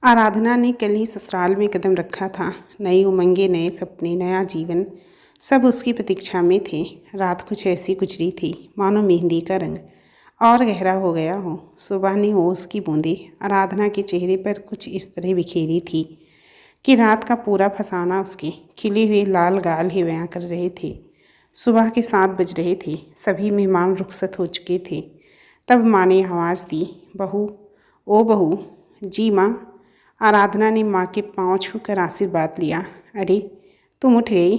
आराधना ने कल ही ससुराल में कदम रखा था। नई उमंगें, नए सपने, नया जीवन सब उसकी प्रतीक्षा में थे। रात कुछ ऐसी गुजरी थी मानो मेहंदी का रंग और गहरा हो गया हो। सुबह ने ओस की बूंदें आराधना के चेहरे पर कुछ इस तरह बिखेरी थी कि रात का पूरा फसाना उसके खिले हुए लाल गाल ही बयां कर रहे थे। सुबह के 7 बज रहे थे। सभी मेहमान रुखसत हो चुके थे। तब माँ ने आवाज़ दी, बहू, ओ बहू। जी माँ। आराधना ने माँ के पाँव छूकर आशीर्वाद लिया। अरे, तुम उठ गई?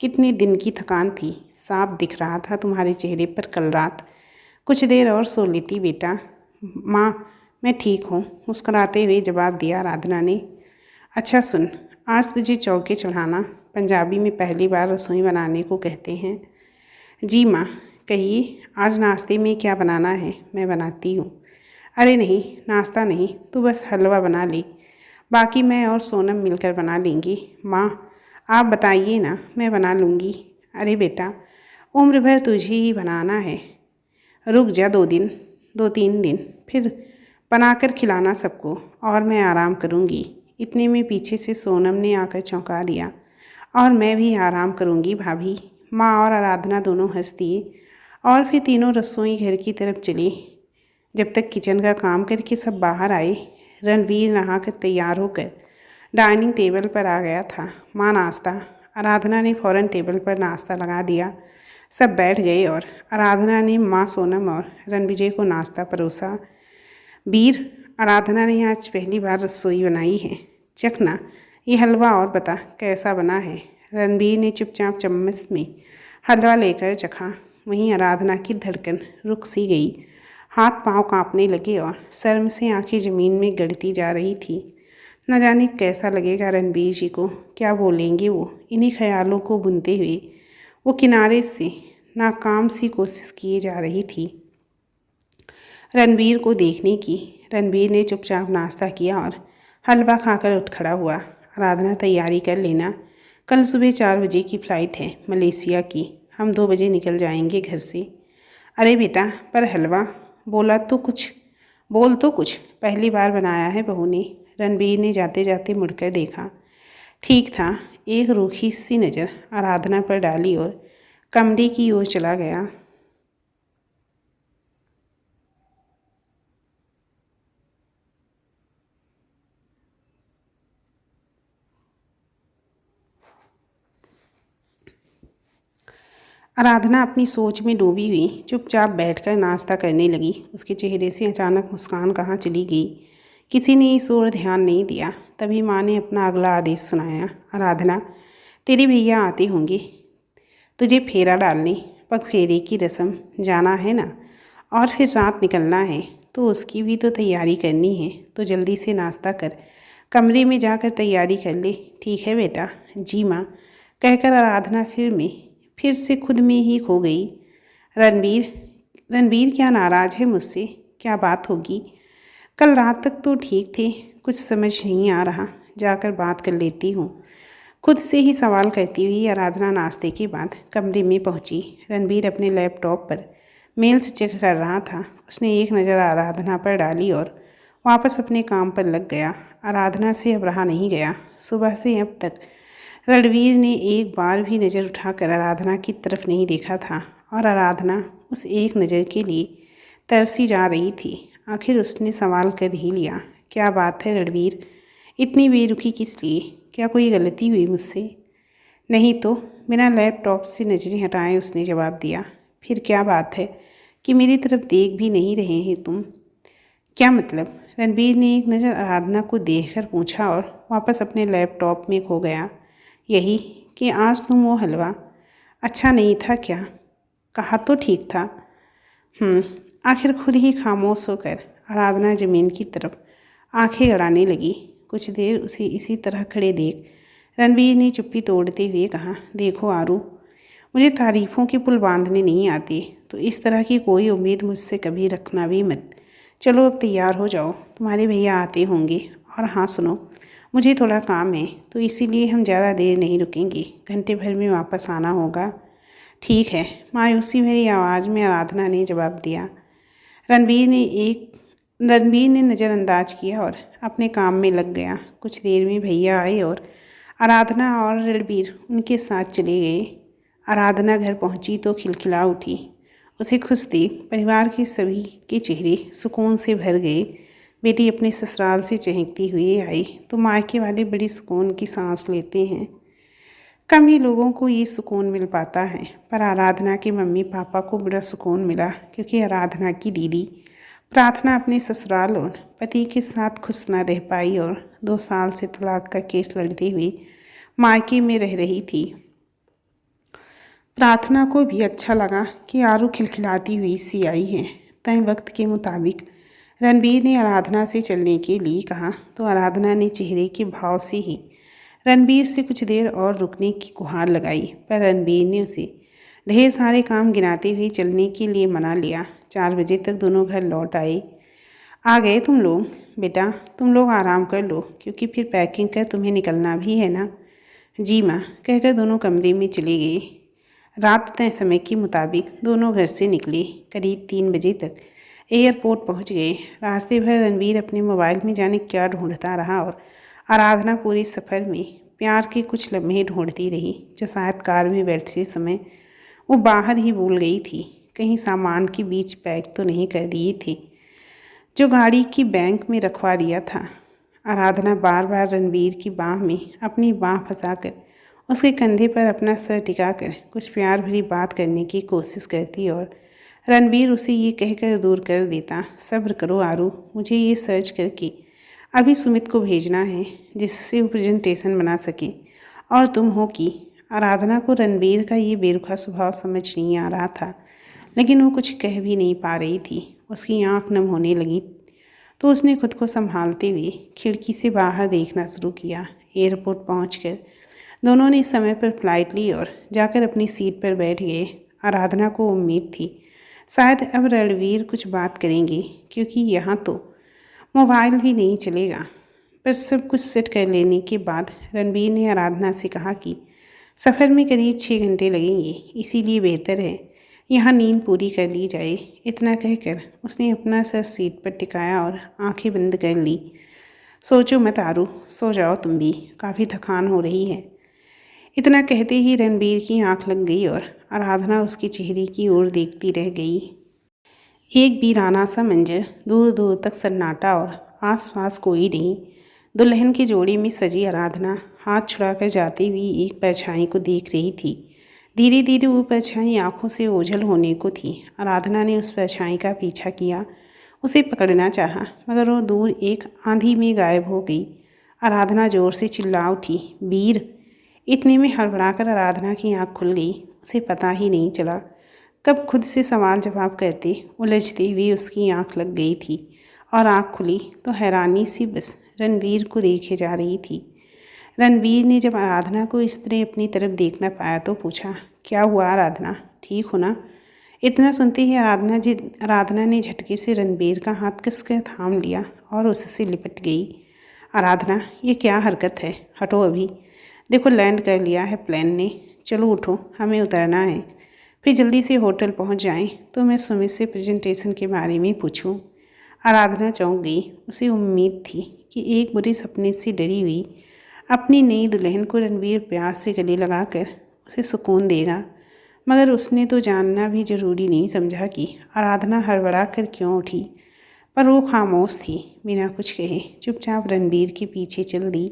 कितने दिन की थकान थी, साफ दिख रहा था तुम्हारे चेहरे पर कल रात। कुछ देर और सो लेती बेटा। माँ, मैं ठीक हूँ, मुस्कुराते हुए जवाब दिया आराधना ने। अच्छा सुन, आज तुझे चौके चढ़ाना पंजाबी में पहली बार रसोई बनाने को कहते हैं। जी माँ। कहिए, आज नाश्ते में क्या बनाना है? मैं बनाती हूँ। अरे नहीं, नाश्ता नहीं, तू बस हलवा बना ले, बाकी मैं और सोनम मिलकर बना लेंगी। माँ, आप बताइए ना, मैं बना लूँगी। अरे बेटा, उम्र भर तुझे ही बनाना है। रुक जा 2 दिन, 2-3 दिन, फिर बनाकर खिलाना सबको और मैं आराम करूँगी। इतने में पीछे से सोनम ने आकर चौंका दिया। और मैं भी आराम करूँगी भाभी। माँ और आराधना दोनों हंस दिए और फिर तीनों रसोई घर की तरफ चले। जब तक किचन का काम करके सब बाहर आए, रणवीर नहाकर तैयार होकर डाइनिंग टेबल पर आ गया था। माँ, नाश्ता। आराधना ने फ़ौरन टेबल पर नाश्ता लगा दिया। सब बैठ गए और आराधना ने माँ सोनम और रणविजय को नाश्ता परोसा। वीर, आराधना ने आज पहली बार रसोई बनाई है, चखना ये हलवा और बता कैसा बना है। रणबीर ने चुपचाप चम्मच में हलवा लेकर चखा। वहीं आराधना की धड़कन रुक सी गई। हाथ पांव कांपने लगे और शर्म से आंखें ज़मीन में गड़ती जा रही थी। न जाने कैसा लगेगा रणबीर जी को, क्या बोलेंगे वो। इन्हीं ख्यालों को बुनते हुए वो किनारे से नाकाम सी कोशिश किए जा रही थी रणबीर को देखने की। रणबीर ने चुपचाप नाश्ता किया और हलवा खाकर उठ खड़ा हुआ। आराधना, तैयारी कर लेना, कल सुबह 4 बजे की फ़्लाइट है मलेशिया की। हम 2 बजे निकल जाएंगे घर से। अरे बेटा, पर हलवा बोल तो कुछ, पहली बार बनाया है बहू ने। रणबीर ने जाते जाते मुड़कर देखा। ठीक था। एक रूखी सी नज़र आराधना पर डाली और कमरे की ओर चला गया। आराधना अपनी सोच में डूबी हुई चुपचाप बैठकर नाश्ता करने लगी। उसके चेहरे से अचानक मुस्कान कहाँ चली गई। किसी ने इस ओर ध्यान नहीं दिया। तभी माँ ने अपना अगला आदेश सुनाया। आराधना, तेरे भैया आते होंगे तुझे फेरा डालने, पग फेरे की रस्म, जाना है ना, और फिर रात निकलना है, तो उसकी भी तो तैयारी करनी है। तो जल्दी से नाश्ता कर, कमरे में जाकर तैयारी कर ले। ठीक है बेटा। जी माँ, कहकर आराधना फिर से खुद में ही खो गई। रणबीर रणबीर क्या नाराज़ है मुझसे? क्या बात होगी? कल रात तक तो ठीक थे, कुछ समझ नहीं आ रहा, जाकर बात कर लेती हूँ। खुद से ही सवाल करती हुई आराधना नाश्ते के बाद कमरे में पहुंची। रणबीर अपने लैपटॉप पर मेल्स चेक कर रहा था। उसने एक नज़र आराधना पर डाली और वापस अपने काम पर लग गया। आराधना से अब रहा नहीं गया। सुबह से अब तक रणवीर ने एक बार भी नज़र उठाकर आराधना की तरफ नहीं देखा था और आराधना उस एक नज़र के लिए तरसी जा रही थी। आखिर उसने सवाल कर ही लिया। क्या बात है रणवीर, इतनी बेरुखी किस लिए? क्या कोई गलती हुई मुझसे? नहीं तो, बिना लैपटॉप से नज़रें हटाए उसने जवाब दिया। फिर क्या बात है कि मेरी तरफ देख भी नहीं रहे हैं तुम? क्या मतलब? रणबीर ने एक नज़र आराधना को देखकर पूछा और वापस अपने लैपटॉप में खो गया। यही कि आज तुम वो हलवा अच्छा नहीं था क्या? कहा तो ठीक था। आखिर खुद ही खामोश होकर आराधना ज़मीन की तरफ आंखें गड़ाने लगी। कुछ देर उसे इसी तरह खड़े देख रणबीर ने चुप्पी तोड़ते हुए कहा, देखो आरू, मुझे तारीफ़ों के पुल बांधने नहीं आते, तो इस तरह की कोई उम्मीद मुझसे कभी रखना भी मत। चलो अब तैयार हो जाओ, तुम्हारे भैया आते होंगे। और हाँ सुनो, मुझे थोड़ा काम है, तो इसीलिए हम ज़्यादा देर नहीं रुकेंगे, घंटे भर में वापस आना होगा। ठीक है, मायूसी भरी आवाज़ में आराधना ने जवाब दिया। रणबीर ने एक रणबीर ने नज़रअंदाज किया और अपने काम में लग गया। कुछ देर में भैया आए और आराधना और रणबीर उनके साथ चले गए। आराधना घर पहुंची तो खिलखिला उठी। उसे खुश देख परिवार के सभी के चेहरे सुकून से भर गए। बेटी अपने ससुराल से चहकती हुई आई तो मायके वाले बड़ी सुकून की सांस लेते हैं। कम ही लोगों को ये सुकून मिल पाता है, पर आराधना के मम्मी पापा को बड़ा सुकून मिला, क्योंकि आराधना की दीदी प्रार्थना अपने ससुराल और पति के साथ खुश न रह पाई और 2 साल से तलाक का केस लड़ते हुए मायके में रह रही थी। प्रार्थना को भी अच्छा लगा कि आरू खिलखिलाती हुई सी आई है। तय वक्त के मुताबिक रणबीर ने आराधना से चलने के लिए कहा तो आराधना ने चेहरे के भाव से ही रणबीर से कुछ देर और रुकने की गुहार लगाई, पर रणबीर ने उसे ढेर सारे काम गिनाते हुए चलने के लिए मना लिया। 4 बजे तक दोनों घर लौट आए। आ गए तुम लोग? बेटा तुम लोग आराम कर लो, क्योंकि फिर पैकिंग कर तुम्हें निकलना भी है ना। जी माँ, कहकर दोनों कमरे में चले गए। रात तय समय के मुताबिक दोनों घर से निकले। करीब 3 बजे तक एयरपोर्ट पहुंच गए। रास्ते भर रणबीर अपने मोबाइल में जाने क्या ढूंढता रहा और आराधना पूरे सफ़र में प्यार के कुछ लम्हे ढूंढती रही, जो शायद कार में बैठते समय वो बाहर ही भूल गई थी। कहीं सामान के बीच पैक तो नहीं कर दिए थे, जो गाड़ी की बैंक में रखवा दिया था। आराधना बार बार रणबीर की बाह में अपनी बाह फंसाकर उसके कंधे पर अपना सर टिकाकर कुछ प्यार भरी बात करने की कोशिश करती और रणबीर उसे ये कहकर दूर कर देता, सब्र करो आरू, मुझे ये सर्च करके अभी सुमित को भेजना है, जिससे वो प्रेजेंटेशन बना सके। और तुम हो कि आराधना को रणबीर का ये बेरुखा स्वभाव समझ नहीं आ रहा था, लेकिन वो कुछ कह भी नहीं पा रही थी। उसकी आंख नम होने लगी तो उसने खुद को संभालते हुए खिड़की से बाहर देखना शुरू किया। एयरपोर्ट पहुंचकर दोनों ने समय पर फ्लाइट ली और जाकर अपनी सीट पर बैठ गए। आराधना को उम्मीद थी शायद अब रणबीर कुछ बात करेंगे, क्योंकि यहाँ तो मोबाइल भी नहीं चलेगा। पर सब कुछ सेट कर लेने के बाद रणबीर ने आराधना से कहा कि सफ़र में करीब 6 घंटे लगेंगे, इसीलिए बेहतर है यहाँ नींद पूरी कर ली जाए। इतना कहकर उसने अपना सर सीट पर टिकाया और आंखें बंद कर ली। सोचो मत आरू, सो जाओ तुम भी, काफ़ी थकान हो रही है। इतना कहते ही रणबीर की आंख लग गई और आराधना उसके चेहरे की ओर देखती रह गई। एक वीराना सा मंजर, दूर दूर तक सन्नाटा और आसपास कोई नहीं। दुल्हन के जोड़े में सजी आराधना हाथ छुड़ाकर जाती हुई एक परछाई को देख रही थी। धीरे धीरे वो परछाई आंखों से ओझल होने को थी। आराधना ने उस परछाई का पीछा किया, उसे पकड़ना चाहा, मगर वो दूर एक आंधी में गायब हो गई। आराधना जोर से चिल्ला उठी, वीर! इतने में हड़बड़ाकर आराधना की आँख खुल गई। उसे पता ही नहीं चला कब खुद से सवाल जवाब करते उलझते हुए उसकी आंख लग गई थी, और आंख खुली तो हैरानी सी बस रणबीर को देखे जा रही थी। रणबीर ने जब आराधना को इस तरह अपनी तरफ देखना पाया तो पूछा, क्या हुआ आराधना, ठीक हो ना? इतना सुनते ही आराधना ने झटके से रणबीर का हाथ कसकर थाम लिया और उससे लिपट गई। आराधना, ये क्या हरकत है? हटो अभी। देखो लैंड कर लिया है प्लेन ने, चलो उठो, हमें उतरना है। फिर जल्दी से होटल पहुंच जाएं तो मैं सुमित से प्रेजेंटेशन के बारे में पूछूं। आराधना चौंक गई। उसे उम्मीद थी कि एक बुरे सपने से डरी हुई अपनी नई दुल्हन को रणबीर प्यार से गले लगाकर उसे सुकून देगा, मगर उसने तो जानना भी जरूरी नहीं समझा कि आराधना हड़बड़ा कर क्यों उठी। पर वो खामोश थी, बिना कुछ कहे चुपचाप रणबीर के पीछे चल दी।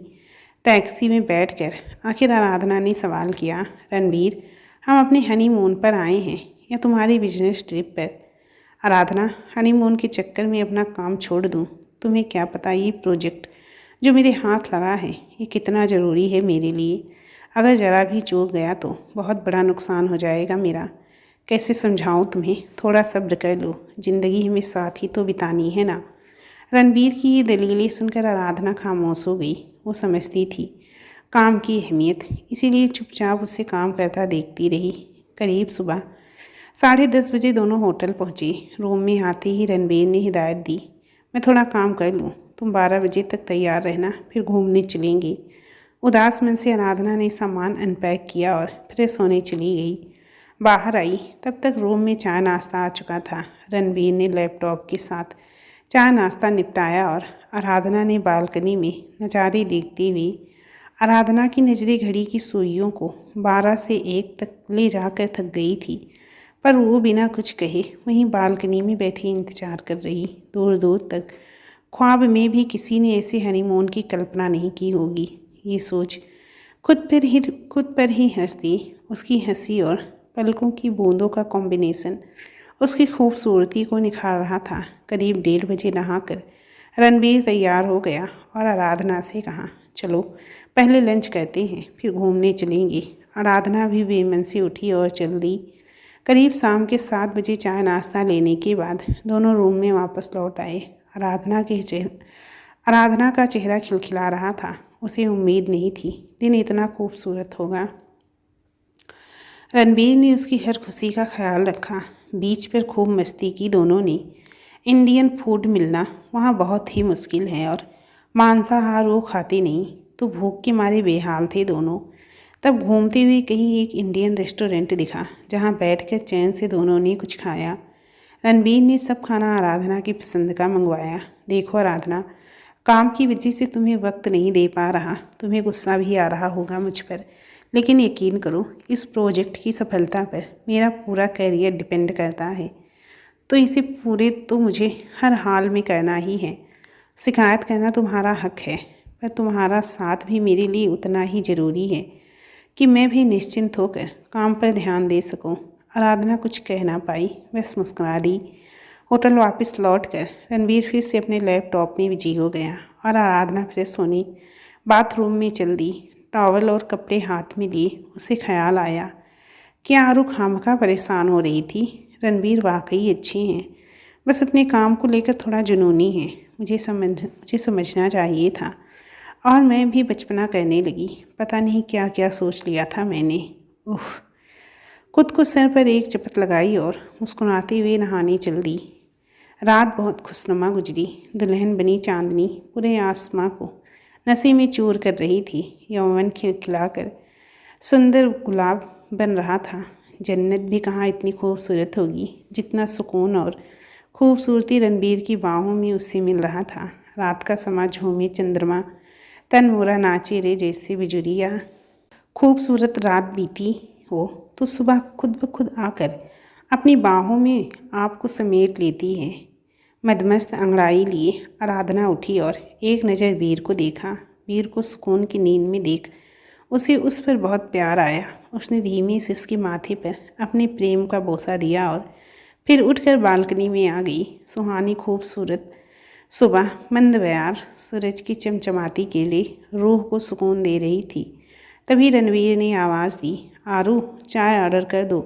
टैक्सी में बैठकर आखिर आराधना ने सवाल किया, रणबीर, हम अपने हनीमून पर आए हैं या तुम्हारी बिजनेस ट्रिप पर? आराधना, हनीमून के चक्कर में अपना काम छोड़ दूं? तुम्हें क्या पता ये प्रोजेक्ट जो मेरे हाथ लगा है ये कितना ज़रूरी है मेरे लिए। अगर ज़रा भी चूक गया तो बहुत बड़ा नुकसान हो जाएगा मेरा। कैसे समझाऊं तुम्हें? थोड़ा सब्र कर लो, ज़िंदगी हमें साथ ही तो बितानी है ना। रणबीर की ये दलीलें सुनकर आराधना खामोश हो गई। वो समझती थी काम की अहमियत, इसीलिए चुपचाप उसे काम करता देखती रही। करीब सुबह 10:30 बजे दोनों होटल पहुँचे। रूम में आते ही रणबीर ने हिदायत दी, मैं थोड़ा काम कर लूँ, तुम 12 बजे तक तैयार रहना, फिर घूमने चलेंगे। उदास मन से आराधना ने सामान अनपैक किया और फ्रेश होने चली गई। बाहर आई तब तक रूम में चाय नाश्ता आ चुका था। रणबीर ने लैपटॉप के साथ चाय नाश्ता निपटाया और आराधना ने बालकनी में नज़ारे देखती हुई आराधना की नज़रें घड़ी की सुइयों को 12 से 1 तक ले जाकर थक गई थी, पर वो बिना कुछ कहे वहीं बालकनी में बैठी इंतजार कर रही। दूर दूर तक ख्वाब में भी किसी ने ऐसे हनीमून की कल्पना नहीं की होगी। ये सोच खुद पर ही हंसती। उसकी हंसी और पलकों की बूंदों का कॉम्बिनेशन उसकी खूबसूरती को निखार रहा था। करीब 1:30 बजे नहाकर रणबीर तैयार हो गया और आराधना से कहा, चलो पहले लंच करते हैं, फिर घूमने चलेंगे। आराधना भी बेमन से उठी और चल दी। करीब शाम के 7 बजे चाय नाश्ता लेने के बाद दोनों रूम में वापस लौट आए। आराधना का चेहरा खिलखिला रहा था। उसे उम्मीद नहीं थी दिन इतना खूबसूरत होगा। रणबीर ने उसकी हर खुशी का ख्याल रखा। बीच पर खूब मस्ती की दोनों ने। इंडियन फूड मिलना वहाँ बहुत ही मुश्किल है और मांसाहार वो खाते नहीं, तो भूख के मारे बेहाल थे दोनों। तब घूमते हुए कहीं एक इंडियन रेस्टोरेंट दिखा जहाँ बैठकर चैन से दोनों ने कुछ खाया। रणबीर ने सब खाना आराधना की पसंद का मंगवाया। देखो आराधना, काम की वजह से तुम्हें वक्त नहीं दे पा रहा, तुम्हें गुस्सा भी आ रहा होगा मुझ पर, लेकिन यकीन करो इस प्रोजेक्ट की सफलता पर मेरा पूरा करियर डिपेंड करता है, तो इसे पूरे तो मुझे हर हाल में करना ही है। शिकायत करना तुम्हारा हक है, पर तुम्हारा साथ भी मेरे लिए उतना ही ज़रूरी है कि मैं भी निश्चिंत होकर काम पर ध्यान दे सकूं। आराधना कुछ कह ना पाई, बस मुस्कुरा दी। होटल वापस लौटकर रणबीर फिर से अपने लैपटॉप में बिजी हो गया और आराधना फ्रेश होने बाथरूम में चल दी। टॉवल और कपड़े हाथ में लिए उसे ख्याल आया कि आरू खामखा परेशान हो रही थी। रणबीर वाकई अच्छे हैं, बस अपने काम को लेकर थोड़ा जुनूनी है। मुझे समझना चाहिए था और मैं भी बचपना करने लगी। पता नहीं क्या क्या सोच लिया था मैंने। उफ। खुद को सर पर एक चपत लगाई और मुस्कुराते हुए नहाने चल दी। रात बहुत खुशनुमा गुजरी। दुल्हन बनी चांदनी पूरे आसमां को नशे में चूर कर रही थी। यौवन खिलखिलाकर सुंदर गुलाब बन रहा था। जन्नत भी कहाँ इतनी खूबसूरत होगी जितना सुकून और खूबसूरती रणबीर की बाहों में उससे मिल रहा था। रात का समा झूमे चंद्रमा तन मोरा नाचे रे जैसे बिजुरिया। खूबसूरत रात बीती हो तो सुबह खुद ब खुद आकर अपनी बाहों में आपको समेट लेती है। मदमस्त अंगड़ाई लिए आराधना उठी और एक नज़र वीर को देखा। वीर को सुकून की नींद में देख उसे उस पर बहुत प्यार आया। उसने धीमे से उसके माथे पर अपने प्रेम का बोसा दिया और फिर उठकर बालकनी में आ गई। सुहानी खूबसूरत सुबह मंद बयार सूरज की चमचमाती किरणें रूह को सुकून दे रही थी। तभी रणवीर ने आवाज़ दी, आरू चाय ऑर्डर कर दो,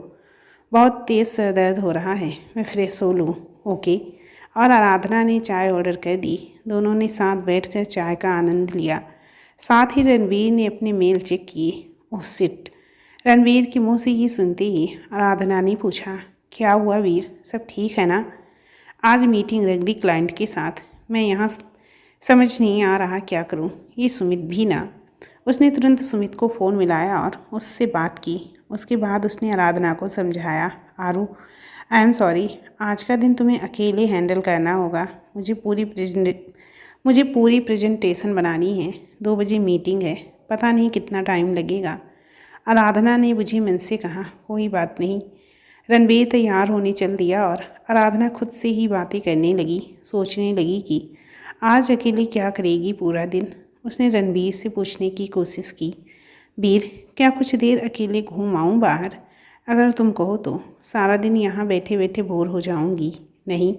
बहुत तेज़ सर दर्द हो रहा है, मैं फ्रेश हो लूँ। ओके। और आराधना ने चाय ऑर्डर कर दी। दोनों ने साथ बैठकर चाय का आनंद लिया। साथ ही रणवीर ने अपने मेल चेक किए। ओह सिट। रणवीर के मुंह से ये सुनते ही आराधना ने पूछा, क्या हुआ वीर, सब ठीक है ना? आज मीटिंग रख दी क्लाइंट के साथ, मैं यहाँ समझ नहीं आ रहा क्या करूँ। ये सुमित भी ना। उसने तुरंत सुमित को फ़ोन मिलाया और उससे बात की। उसके बाद उसने आराधना को समझाया, आरू आई एम सॉरी, आज का दिन तुम्हें अकेले हैंडल करना होगा। मुझे पूरी प्रेजेंटेशन बनानी है। 2 बजे मीटिंग है, पता नहीं कितना टाइम लगेगा। आराधना ने बुझे मन से कहा, कोई बात नहीं। रणबीर तैयार होने चल दिया और आराधना खुद से ही बातें करने लगी। सोचने लगी कि आज अकेले क्या करेगी पूरा दिन। उसने रणबीर से पूछने की कोशिश की, वीर क्या कुछ देर अकेले घूम आऊँ बाहर? अगर तुम कहो तो। सारा दिन यहाँ बैठे बैठे बोर हो जाऊँगी। नहीं,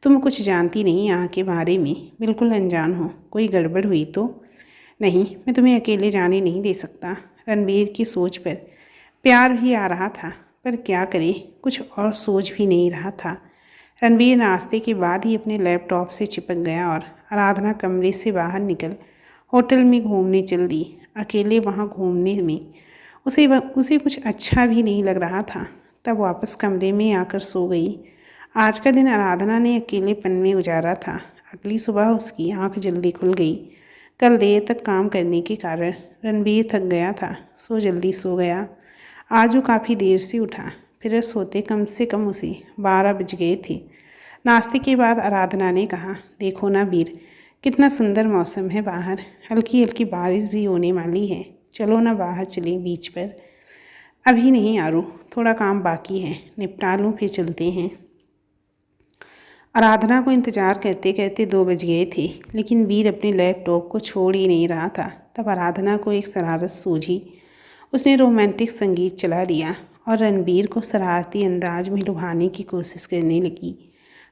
तुम कुछ जानती नहीं यहाँ के बारे में, बिल्कुल अनजान हो। कोई गड़बड़ हुई तो? नहीं, मैं तुम्हें अकेले जाने नहीं दे सकता। रणबीर की सोच पर प्यार भी आ रहा था, पर क्या करे, कुछ और सोच भी नहीं रहा था। रणबीर नाश्ते के बाद ही अपने लैपटॉप से चिपक गया और आराधना कमरे से बाहर निकल होटल में घूमने चल दी। अकेले वहाँ घूमने में उसे कुछ अच्छा भी नहीं लग रहा था। तब वापस कमरे में आकर सो गई। आज का दिन आराधना ने अकेलेपन में गुजारा था। अगली सुबह उसकी आंख जल्दी खुल गई। कल देर तक काम करने के कारण रणबीर थक गया था, जल्दी सो गया। आज वो काफ़ी देर से उठा, फिर सोते कम से कम उसे 12 बज गए थे। नाश्ते के बाद आराधना ने कहा, देखो ना वीर, कितना सुंदर मौसम है बाहर, हल्की हल्की बारिश भी होने वाली है। चलो ना बाहर चलें बीच पर। अभी नहीं आरू, थोड़ा काम बाकी है, निपटा लूँ फिर चलते हैं। आराधना को इंतज़ार करते करते 2 बज गए थे, लेकिन वीर अपने लैपटॉप को छोड़ ही नहीं रहा था। तब आराधना को एक शरारत सूझी। उसने रोमांटिक संगीत चला दिया और रणबीर को शरारती अंदाज में लुभाने की कोशिश करने लगी।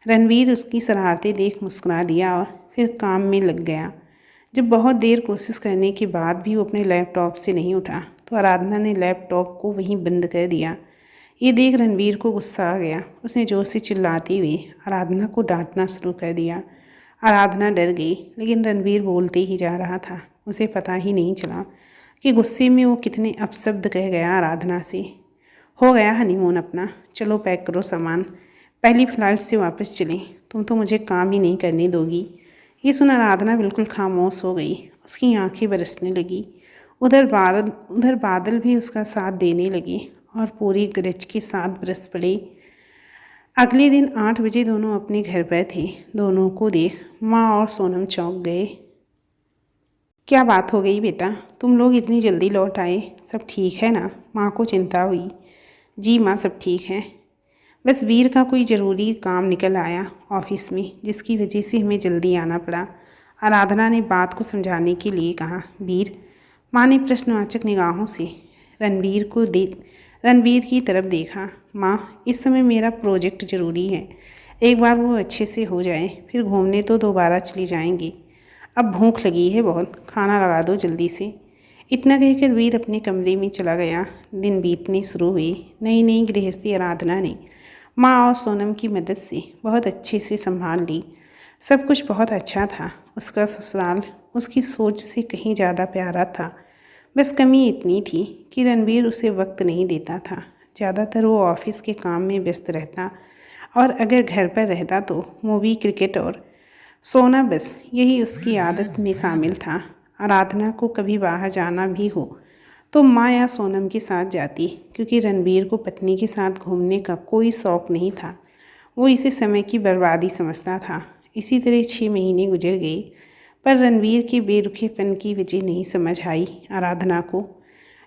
रणबीर उसकी शरारतें देख मुस्कुरा दिया और फिर काम में लग गया। जब बहुत देर कोशिश करने के बाद भी वो अपने लैपटॉप से नहीं उठा तो आराधना ने लैपटॉप को वहीं बंद कर दिया। ये देख रणबीर को गुस्सा आ गया। उसने जोर से चिल्लाते हुए आराधना को डांटना शुरू कर दिया। आराधना डर गई, लेकिन रणबीर बोलते ही जा रहा था। उसे पता ही नहीं चला कि गुस्से में वो कितने अपशब्द कह गया आराधना से। हो गया हनीमून अपना, चलो पैक करो सामान, पहली फ्लाइट से वापस चलें, तुम तो मुझे काम ही नहीं करने दोगी। ये सुन आराधना बिल्कुल खामोश हो गई। उसकी आंखें बरसने लगी। उधर बादल भी उसका साथ देने लगे और पूरी गरज के साथ बरस पड़े। अगले दिन 8 बजे दोनों अपने घर पर थे। दोनों को देख माँ और सोनम चौंक गए। क्या बात हो गई बेटा, तुम लोग इतनी जल्दी लौट आए, सब ठीक है ना? माँ को चिंता हुई। जी माँ, सब ठीक है, बस वीर का कोई ज़रूरी काम निकल आया ऑफिस में, जिसकी वजह से हमें जल्दी आना पड़ा। आराधना ने बात को समझाने के लिए कहा। वीर, माँ ने प्रश्नवाचक निगाहों से रणबीर की तरफ देखा। माँ, इस समय मेरा प्रोजेक्ट ज़रूरी है, एक बार वो अच्छे से हो जाए फिर घूमने तो दोबारा चले जाएंगे। अब भूख लगी है बहुत, खाना लगा दो जल्दी से। इतना कहकर वीर अपने कमरे में चला गया। दिन बीतने शुरू हुए। नई नई गृहस्थी आराधना ने माँ और सोनम की मदद से बहुत अच्छे से संभाल ली। सब कुछ बहुत अच्छा था। उसका ससुराल उसकी सोच से कहीं ज़्यादा प्यारा था। बस कमी इतनी थी कि रणबीर उसे वक्त नहीं देता था। ज़्यादातर वो ऑफिस के काम में व्यस्त रहता और अगर घर पर रहता तो मूवी, क्रिकेट और सोना, बस यही उसकी आदत में शामिल था। आराधना को कभी बाहर जाना भी हो तो माँ या सोनम के साथ जाती, क्योंकि रणबीर को पत्नी के साथ घूमने का कोई शौक़ नहीं था। वो इसे समय की बर्बादी समझता था। इसी तरह 6 महीने गुजर गए, पर रणबीर के बेरुखेपन की वजह नहीं समझ आई आराधना को।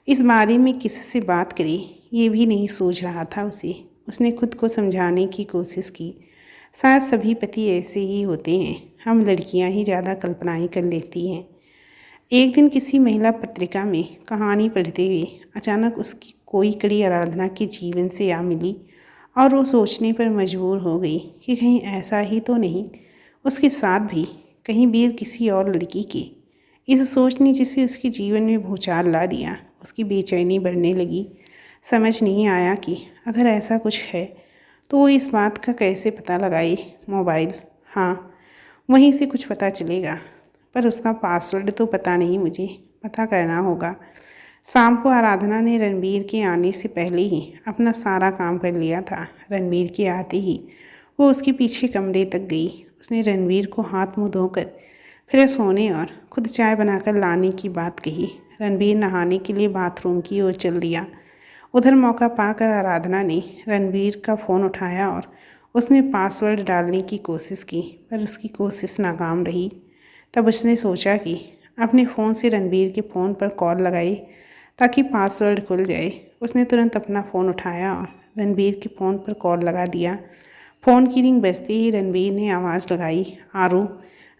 इस बारे में किससे बात करे ये भी नहीं सूझ रहा था उसे। उसने खुद को समझाने की कोशिश की। शायद सभी पति ऐसे ही होते हैं, हम लड़कियां ही ज़्यादा कल्पनाएं कर लेती हैं। एक दिन किसी महिला पत्रिका में कहानी पढ़ते हुए अचानक उसकी कोई कड़ी आराधना के जीवन से आ मिली और वो सोचने पर मजबूर हो गई कि कहीं ऐसा ही तो नहीं उसके साथ भी, कहीं वीर किसी और लड़की के। इस सोच ने जिसे उसके जीवन में भूचाल ला दिया। उसकी बेचैनी बढ़ने लगी। समझ नहीं आया कि अगर ऐसा कुछ है तो वो इस बात का कैसे पता लगाए। मोबाइल, हाँ, वहीं से कुछ पता चलेगा, पर उसका पासवर्ड तो पता नहीं, मुझे पता करना होगा। शाम को आराधना ने रणबीर के आने से पहले ही अपना सारा काम कर लिया था। रणबीर के आते ही वो उसके पीछे कमरे तक गई। उसने रणबीर को हाथ मुँह धोकर फिर सोने और खुद चाय बनाकर लाने की बात कही। रणबीर नहाने के लिए बाथरूम की ओर चल दिया। उधर मौका पाकर आराधना ने रणबीर का फ़ोन उठाया और उसमें पासवर्ड डालने की कोशिश की, पर उसकी कोशिश नाकाम रही। तब उसने सोचा कि अपने फ़ोन से रणबीर के फ़ोन पर कॉल लगाए ताकि पासवर्ड खुल जाए। उसने तुरंत अपना फ़ोन उठाया और रणबीर के फ़ोन पर कॉल लगा दिया। फ़ोन की रिंग बजते ही रणबीर ने आवाज़ लगाई। आरू,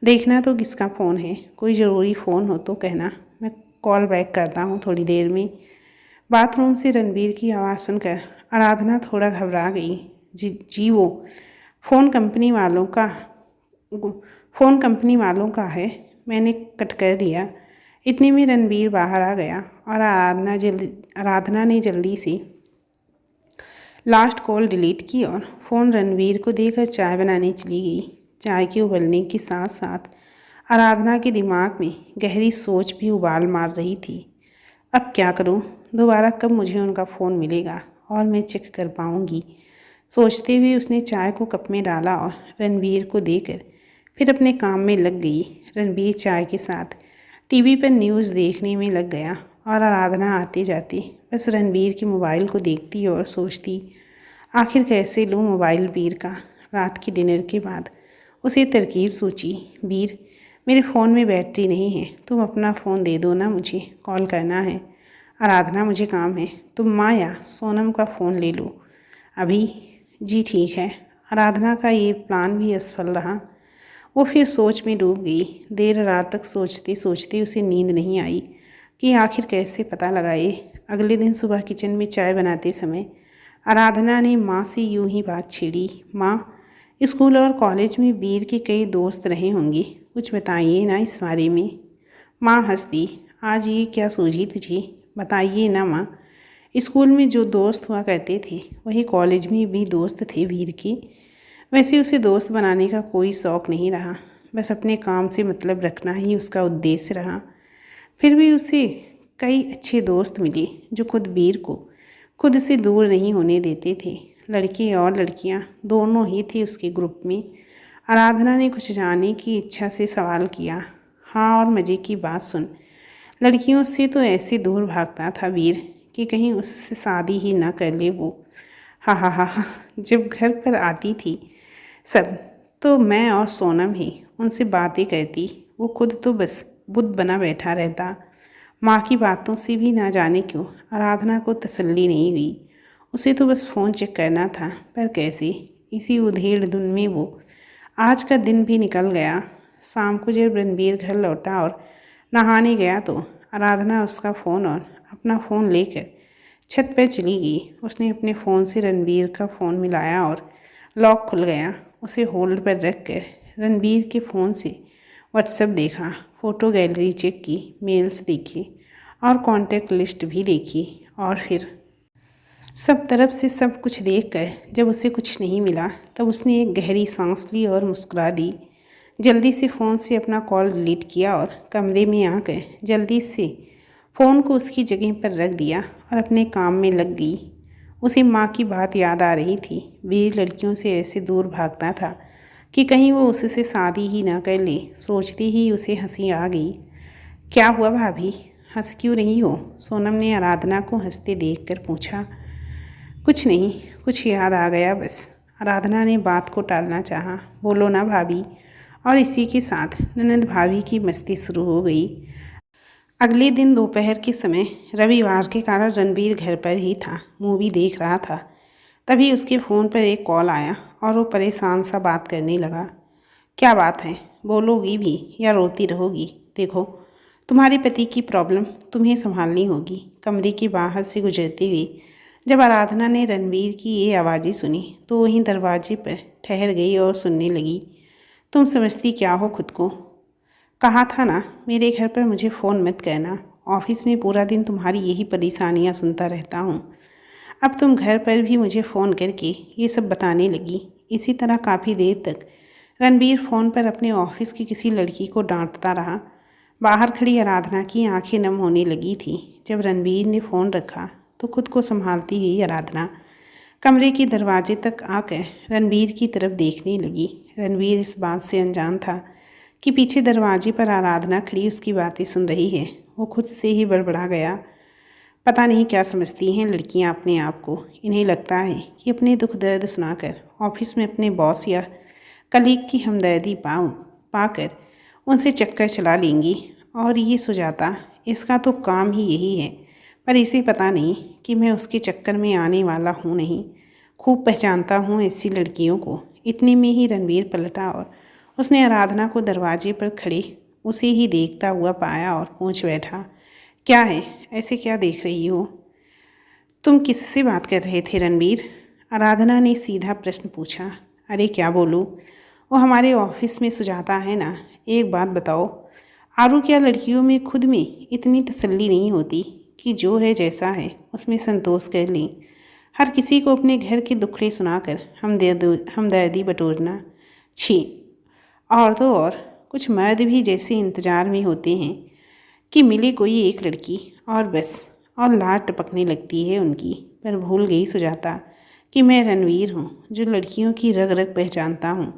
देखना तो किसका फ़ोन है, कोई ज़रूरी फ़ोन हो तो कहना, मैं कॉल बैक करता हूँ थोड़ी देर में। बाथरूम से रणबीर की आवाज़ सुनकर आराधना थोड़ा घबरा गई। जी वो फ़ोन कंपनी वालों का है, मैंने कट कर दिया। इतने में रणबीर बाहर आ गया और आराधना ने जल्दी से लास्ट कॉल डिलीट की और फ़ोन रणबीर को देकर चाय बनाने चली गई। चाय के उबलने के साथ साथ आराधना के दिमाग में गहरी सोच भी उबाल मार रही थी। अब क्या करूं? दोबारा कब मुझे उनका फ़ोन मिलेगा और मैं चेक कर पाऊंगी? सोचते हुए उसने चाय को कप में डाला और रणबीर को देकर फिर अपने काम में लग गई। रणबीर चाय के साथ टीवी पर न्यूज़ देखने में लग गया और आराधना आते जाते बस रणबीर के मोबाइल को देखती और सोचती, आखिर कैसे लूँ मोबाइल वीर का? रात के डिनर के बाद उसे तरकीब सूझी, वीर मेरे फ़ोन में बैटरी नहीं है, तुम अपना फ़ोन दे दो ना, मुझे कॉल करना है। आराधना मुझे काम है, तुम माँ या सोनम का फ़ोन ले लो अभी। जी ठीक है। आराधना का ये प्लान भी असफल रहा। वो फिर सोच में डूब गई। देर रात तक सोचते सोचते उसे नींद नहीं आई कि आखिर कैसे पता लगाए। अगले दिन सुबह किचन में चाय बनाते समय आराधना ने माँ से यूं ही बात छेड़ी, माँ स्कूल और कॉलेज में वीर के कई दोस्त रहे होंगे, कुछ बताइए ना इस बारे में। माँ हंस दी, आज ये क्या सूझी तुझे, बताइए ना माँ। स्कूल में जो दोस्त हुआ करते थे वही कॉलेज में भी दोस्त थे वीर के। वैसे उसे दोस्त बनाने का कोई शौक़ नहीं रहा, बस अपने काम से मतलब रखना ही उसका उद्देश्य रहा। फिर भी उसे कई अच्छे दोस्त मिले जो खुद वीर को खुद से दूर नहीं होने देते थे। लड़के और लड़कियां दोनों ही थे उसके ग्रुप में। आराधना ने कुछ जानने की इच्छा से सवाल किया, हाँ और मज़े की बात सुन, लड़कियों से तो ऐसे दूर भागता था वीर कि कहीं उससे शादी ही ना कर ले वो। हा हा हा हा। जब घर पर आती थी सब तो मैं और सोनम ही उनसे बातें करती, वो खुद तो बस बुद्ध बना बैठा रहता। माँ की बातों से भी ना जाने क्यों आराधना को तसल्ली नहीं हुई। उसे तो बस फ़ोन चेक करना था, पर कैसे। इसी उधेड़ धुन में वो आज का दिन भी निकल गया। शाम को जब रणबीर घर लौटा और नहाने गया तो आराधना उसका फ़ोन और अपना फ़ोन लेकर छत पर चली गई। उसने अपने फ़ोन से रणबीर का फ़ोन मिलाया और लॉक खुल गया। उसे होल्ड पर रख कर रणबीर के फ़ोन से व्हाट्सएप देखा, फ़ोटो गैलरी चेक की, मेल्स देखी और कॉन्टैक्ट लिस्ट भी देखी। और फिर सब तरफ से सब कुछ देखकर जब उसे कुछ नहीं मिला तब उसने एक गहरी सांस ली और मुस्कुरा दी। जल्दी से फ़ोन से अपना कॉल डिलीट किया और कमरे में आकर जल्दी से फ़ोन को उसकी जगह पर रख दिया और अपने काम में लग गई। उसे माँ की बात याद आ रही थी। वीर लड़कियों से ऐसे दूर भागता था कि कहीं वो उससे शादी ही ना कर ले। सोचते ही उसे हंसी आ गई। क्या हुआ भाभी, हंस क्यों रही हो? सोनम ने आराधना को हंसते देखकर पूछा। कुछ नहीं, कुछ याद आ गया बस। आराधना ने बात को टालना चाहा। बोलो ना भाभी। और इसी के साथ ननद भाभी की मस्ती शुरू हो गई। अगले दिन दोपहर के समय, रविवार के कारण रणबीर घर पर ही था, मूवी देख रहा था। तभी उसके फ़ोन पर एक कॉल आया और वो परेशान सा बात करने लगा। क्या बात है, बोलोगी भी या रोती रहोगी? देखो, तुम्हारे पति की प्रॉब्लम तुम्हें संभालनी होगी। कमरे के बाहर से गुजरते हुए जब आराधना ने रणबीर की ये आवाज़ें सुनी तो वहीं दरवाजे पर ठहर गई और सुनने लगी। तुम समझती क्या हो खुद को? कहा था ना मेरे घर पर मुझे फ़ोन मत करना। ऑफिस में पूरा दिन तुम्हारी यही परेशानियां सुनता रहता हूँ। अब तुम घर पर भी मुझे फ़ोन करके ये सब बताने लगी। इसी तरह काफ़ी देर तक रणबीर फ़ोन पर अपने ऑफिस की किसी लड़की को डांटता रहा। बाहर खड़ी आराधना की आंखें नम होने लगी थी। जब रणबीर ने फ़ोन रखा तो खुद को संभालती हुई आराधना कमरे के दरवाजे तक आकर रणबीर की तरफ देखने लगी। रणबीर इस बात से अनजान था कि पीछे दरवाजे पर आराधना खड़ी उसकी बातें सुन रही है। वो खुद से ही बड़बड़ा गया। पता नहीं क्या समझती हैं लड़कियां अपने आप को। इन्हें लगता है कि अपने दुख दर्द सुनाकर ऑफिस में अपने बॉस या कलीग की हमदर्दी पाकर उनसे चक्कर चला लेंगी। और ये सुजाता, इसका तो काम ही यही है। पर इसे पता नहीं कि मैं उसके चक्कर में आने वाला हूँ नहीं। खूब पहचानता हूँ ऐसी लड़कियों को। इतने में ही रणबीर पलटा और उसने आराधना को दरवाजे पर खड़े उसे ही देखता हुआ पाया और पूछ बैठा, क्या है, ऐसे क्या देख रही हो? तुम किससे बात कर रहे थे रणबीर? आराधना ने सीधा प्रश्न पूछा। अरे क्या बोलूँ, वो हमारे ऑफिस में सुजाता है ना। एक बात बताओ, आरू क्या लड़कियों में खुद में इतनी तसल्ली नहीं होती कि जो है जैसा है उसमें संतोष कर लें? हर किसी को अपने घर के दुखड़े सुनाकर हमदर्दी बटोरना। छी। और तो और कुछ मर्द भी जैसे इंतज़ार में होते हैं कि मिले कोई एक लड़की और बस, और लाड टपकने लगती है उनकी। पर भूल गई सुजाता कि मैं रणवीर हूँ जो लड़कियों की रग रग पहचानता हूँ।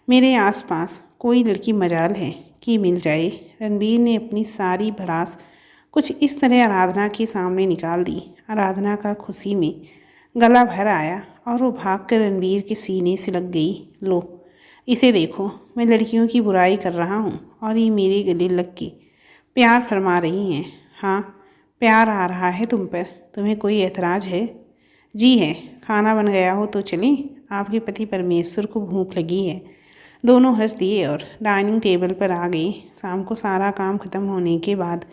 मेरे आसपास कोई लड़की मजाल है कि मिल जाए। रणबीर ने अपनी सारी भड़ास कुछ इस तरह आराधना के सामने निकाल दी। आराधना का खुशी में गला भर आया और वो भागकर रणबीर के सीने से लग गई। लो, इसे देखो, मैं लड़कियों की बुराई कर रहा हूँ और ये मेरे गले लग के प्यार फरमा रही हैं। हाँ, प्यार आ रहा है तुम पर। तुम्हें कोई ऐतराज़ है? जी है। खाना बन गया हो तो चलें? आपके पति परमेश्वर को भूख लगी है। दोनों हंस दिए और डाइनिंग टेबल पर आ गए। शाम को सारा काम खत्म होने के बाद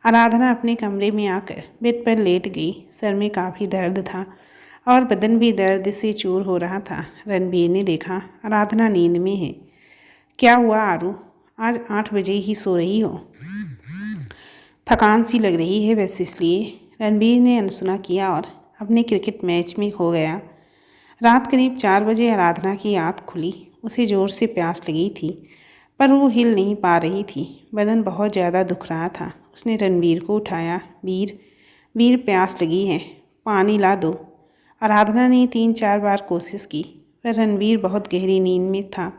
आराधना अपने कमरे में आकर बेड पर लेट गई। सर में काफ़ी दर्द था और बदन भी दर्द से चूर हो रहा था। रणबीर ने देखा आराधना नींद में है। क्या हुआ आरू, आज 8 बजे ही सो रही हो? थकान सी लग रही है बस इसलिए, रणबीर ने अनसुना किया और अपने क्रिकेट मैच में खो गया। रात करीब 4 बजे आराधना की आँख खुली। उसे ज़ोर से प्यास लगी थी पर वो हिल नहीं पा रही थी। बदन बहुत ज़्यादा दुख रहा था। उसने रणबीर को उठाया। वीर, वीर प्यास लगी है, पानी ला दो। आराधना ने 3-4 बार कोशिश की पर रणबीर बहुत गहरी नींद में था।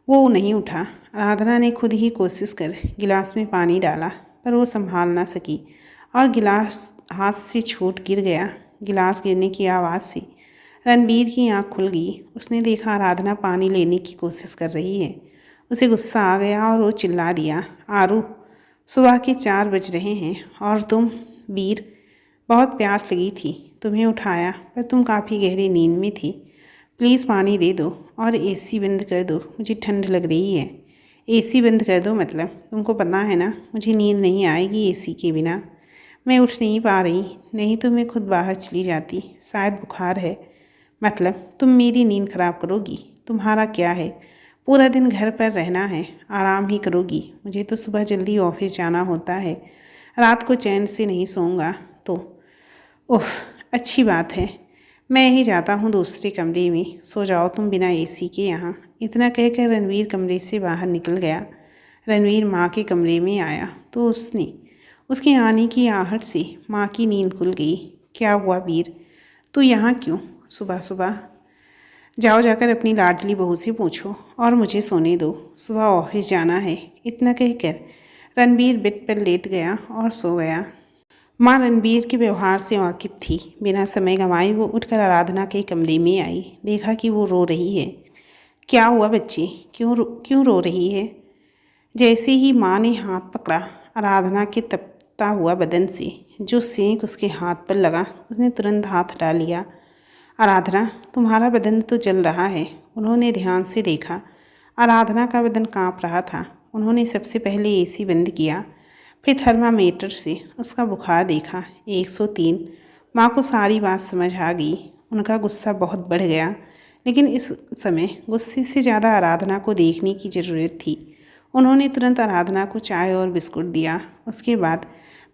वो नहीं उठा। आराधना ने खुद ही कोशिश कर गिलास में पानी डाला पर वो संभाल ना सकी और गिलास हाथ से छूट गिर गया। गिलास गिरने की आवाज़ से रणबीर की आंख खुल गई। उसने देखा आराधना पानी लेने की कोशिश कर रही है। उसे गुस्सा आ गया और वो चिल्ला दिया, आरू, सुबह के 4 बज रहे हैं और तुम? वीर, बहुत प्यास लगी थी, तुम्हें उठाया पर तुम काफ़ी गहरी नींद में थी। प्लीज़ पानी दे दो और एसी बंद कर दो, मुझे ठंड लग रही है। एसी बंद कर दो मतलब? तुमको पता है ना मुझे नींद नहीं आएगी एसी के बिना। मैं उठ नहीं पा रही, नहीं तो मैं खुद बाहर चली जाती। शायद बुखार है। मतलब तुम मेरी नींद खराब करोगी? तुम्हारा क्या है, पूरा दिन घर पर रहना है, आराम ही करोगी। मुझे तो सुबह जल्दी ऑफिस जाना होता है, रात को चैन से नहीं सोऊंगा तो। ओह, अच्छी बात है, मैं ही जाता हूँ दूसरे कमरे में, सो जाओ तुम बिना एसी के यहाँ। इतना कहकर रणवीर कमरे से बाहर निकल गया। रणवीर माँ के कमरे में आया तो उसके आने की आहट से माँ की नींद खुल गई। क्या हुआ वीर, तू यहाँ क्यों सुबह सुबह? जाओ जाकर अपनी लाडली बहू से पूछो और मुझे सोने दो, सुबह ऑफिस जाना है। इतना कहकर रणबीर बेड पर लेट गया और सो गया। माँ रणबीर के व्यवहार से वाकिफ थी। बिना समय गंवाए वो उठकर आराधना के कमरे में आई। देखा कि वो रो रही है। क्या हुआ बच्ची, क्यों रो रही है? जैसे ही माँ ने हाथ पकड़ा आराधना के तपता हुआ बदन से जो सेंक उसके हाथ पर लगा, उसने तुरंत हाथ हटा लिया। आराधना, तुम्हारा बदन तो जल रहा है। उन्होंने ध्यान से देखा। आराधना का बदन काँप रहा था। उन्होंने सबसे पहले एसी बंद किया, फिर थर्मामीटर से उसका बुखार देखा, 103। माँ को सारी बात समझ आ गई। उनका गुस्सा बहुत बढ़ गया, लेकिन इस समय गुस्से से ज़्यादा आराधना को देखने की ज़रूरत थी। उन्होंने तुरंत आराधना को चाय और बिस्कुट दिया। उसके बाद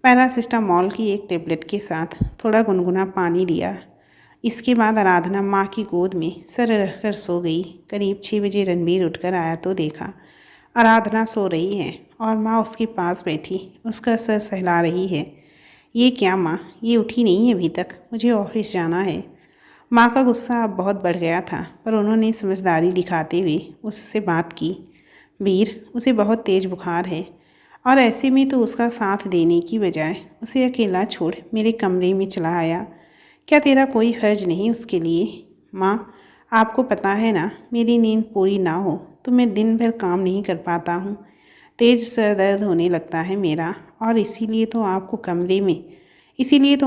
पैरासिटामॉल की एक टेबलेट के साथ थोड़ा गुनगुना पानी दिया। इसके बाद आराधना माँ की गोद में सर रखकर सो गई। करीब 6 बजे रणबीर उठकर आया तो देखा आराधना सो रही है और माँ उसके पास बैठी उसका सर सहला रही है। ये क्या माँ, ये उठी नहीं है अभी तक, मुझे ऑफिस जाना है। माँ का गुस्सा अब बहुत बढ़ गया था पर उन्होंने समझदारी दिखाते हुए उससे बात की। वीर, उसे बहुत तेज़ बुखार है और ऐसे में तो उसका साथ देने की बजाय उसे अकेला छोड़ मेरे कमरे में चला आया। क्या तेरा कोई फर्ज नहीं उसके लिए? माँ, आपको पता है ना मेरी नींद पूरी ना हो तो मैं दिन भर काम नहीं कर पाता हूँ। तेज़ सर दर्द होने लगता है मेरा और इसीलिए तो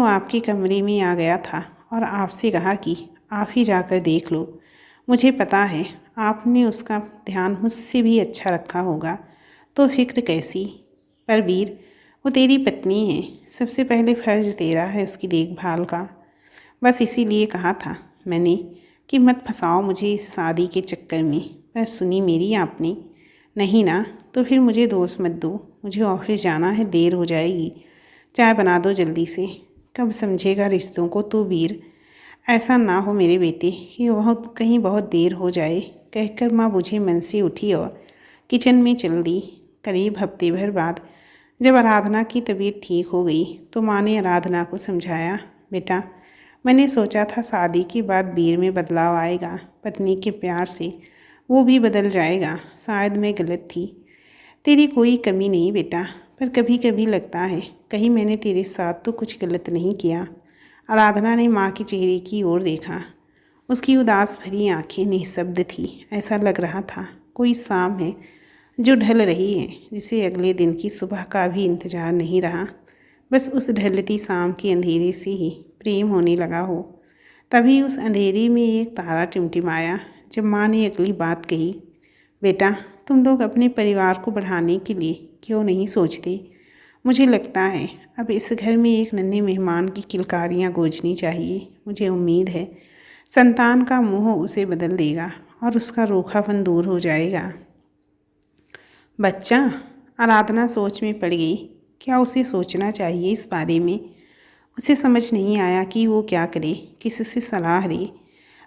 आपके कमरे में आ गया था और आपसे कहा कि आप ही जाकर देख लो। मुझे पता है आपने उसका ध्यान मुझसे भी अच्छा रखा होगा, तो फिक्र कैसी? पर वीर, वो तेरी पत्नी है, सबसे पहले फर्ज तेरा है उसकी देखभाल का। बस इसीलिए कहा था मैंने कि मत फंसाओ मुझे इस शादी के चक्कर में, पर सुनी मेरी आपने? नहीं ना, तो फिर मुझे दोष मत दो, मुझे ऑफिस जाना है, देर हो जाएगी। चाय बना दो जल्दी से। कब समझेगा रिश्तों को तू वीर? ऐसा ना हो मेरे बेटे कि कहीं बहुत देर हो जाए, कहकर माँ बुझे मन से उठी और किचन में चल दी। करीब हफ्ते भर बाद जब आराधना की तबीयत ठीक हो गई तो माँ ने आराधना को समझाया, बेटा, मैंने सोचा था शादी के बाद वीर में बदलाव आएगा, पत्नी के प्यार से वो भी बदल जाएगा। शायद मैं गलत थी। तेरी कोई कमी नहीं बेटा, पर कभी कभी लगता है कहीं मैंने तेरे साथ तो कुछ गलत नहीं किया। आराधना ने माँ के चेहरे की ओर देखा। उसकी उदास भरी आंखें निःशब्द थी। ऐसा लग रहा था कोई शाम है जो ढल रही है, जिसे अगले दिन की सुबह का भी इंतजार नहीं रहा। बस उस ढलती शाम के अंधेरे से ही प्रेम होने लगा हो। तभी उस अंधेरे में एक तारा टिमटिमाया जब माँ ने अगली बात कही, बेटा तुम लोग अपने परिवार को बढ़ाने के लिए क्यों नहीं सोचते? मुझे लगता है अब इस घर में एक नन्हे मेहमान की किलकारियाँ गूंजनी चाहिए। मुझे उम्मीद है संतान का मोह उसे बदल देगा और उसका रूखापन दूर हो जाएगा। बच्चा, आराधना सोच में पड़ गई। क्या उसे सोचना चाहिए इस बारे में? उसे समझ नहीं आया कि वो क्या करे, किससे सलाह ले।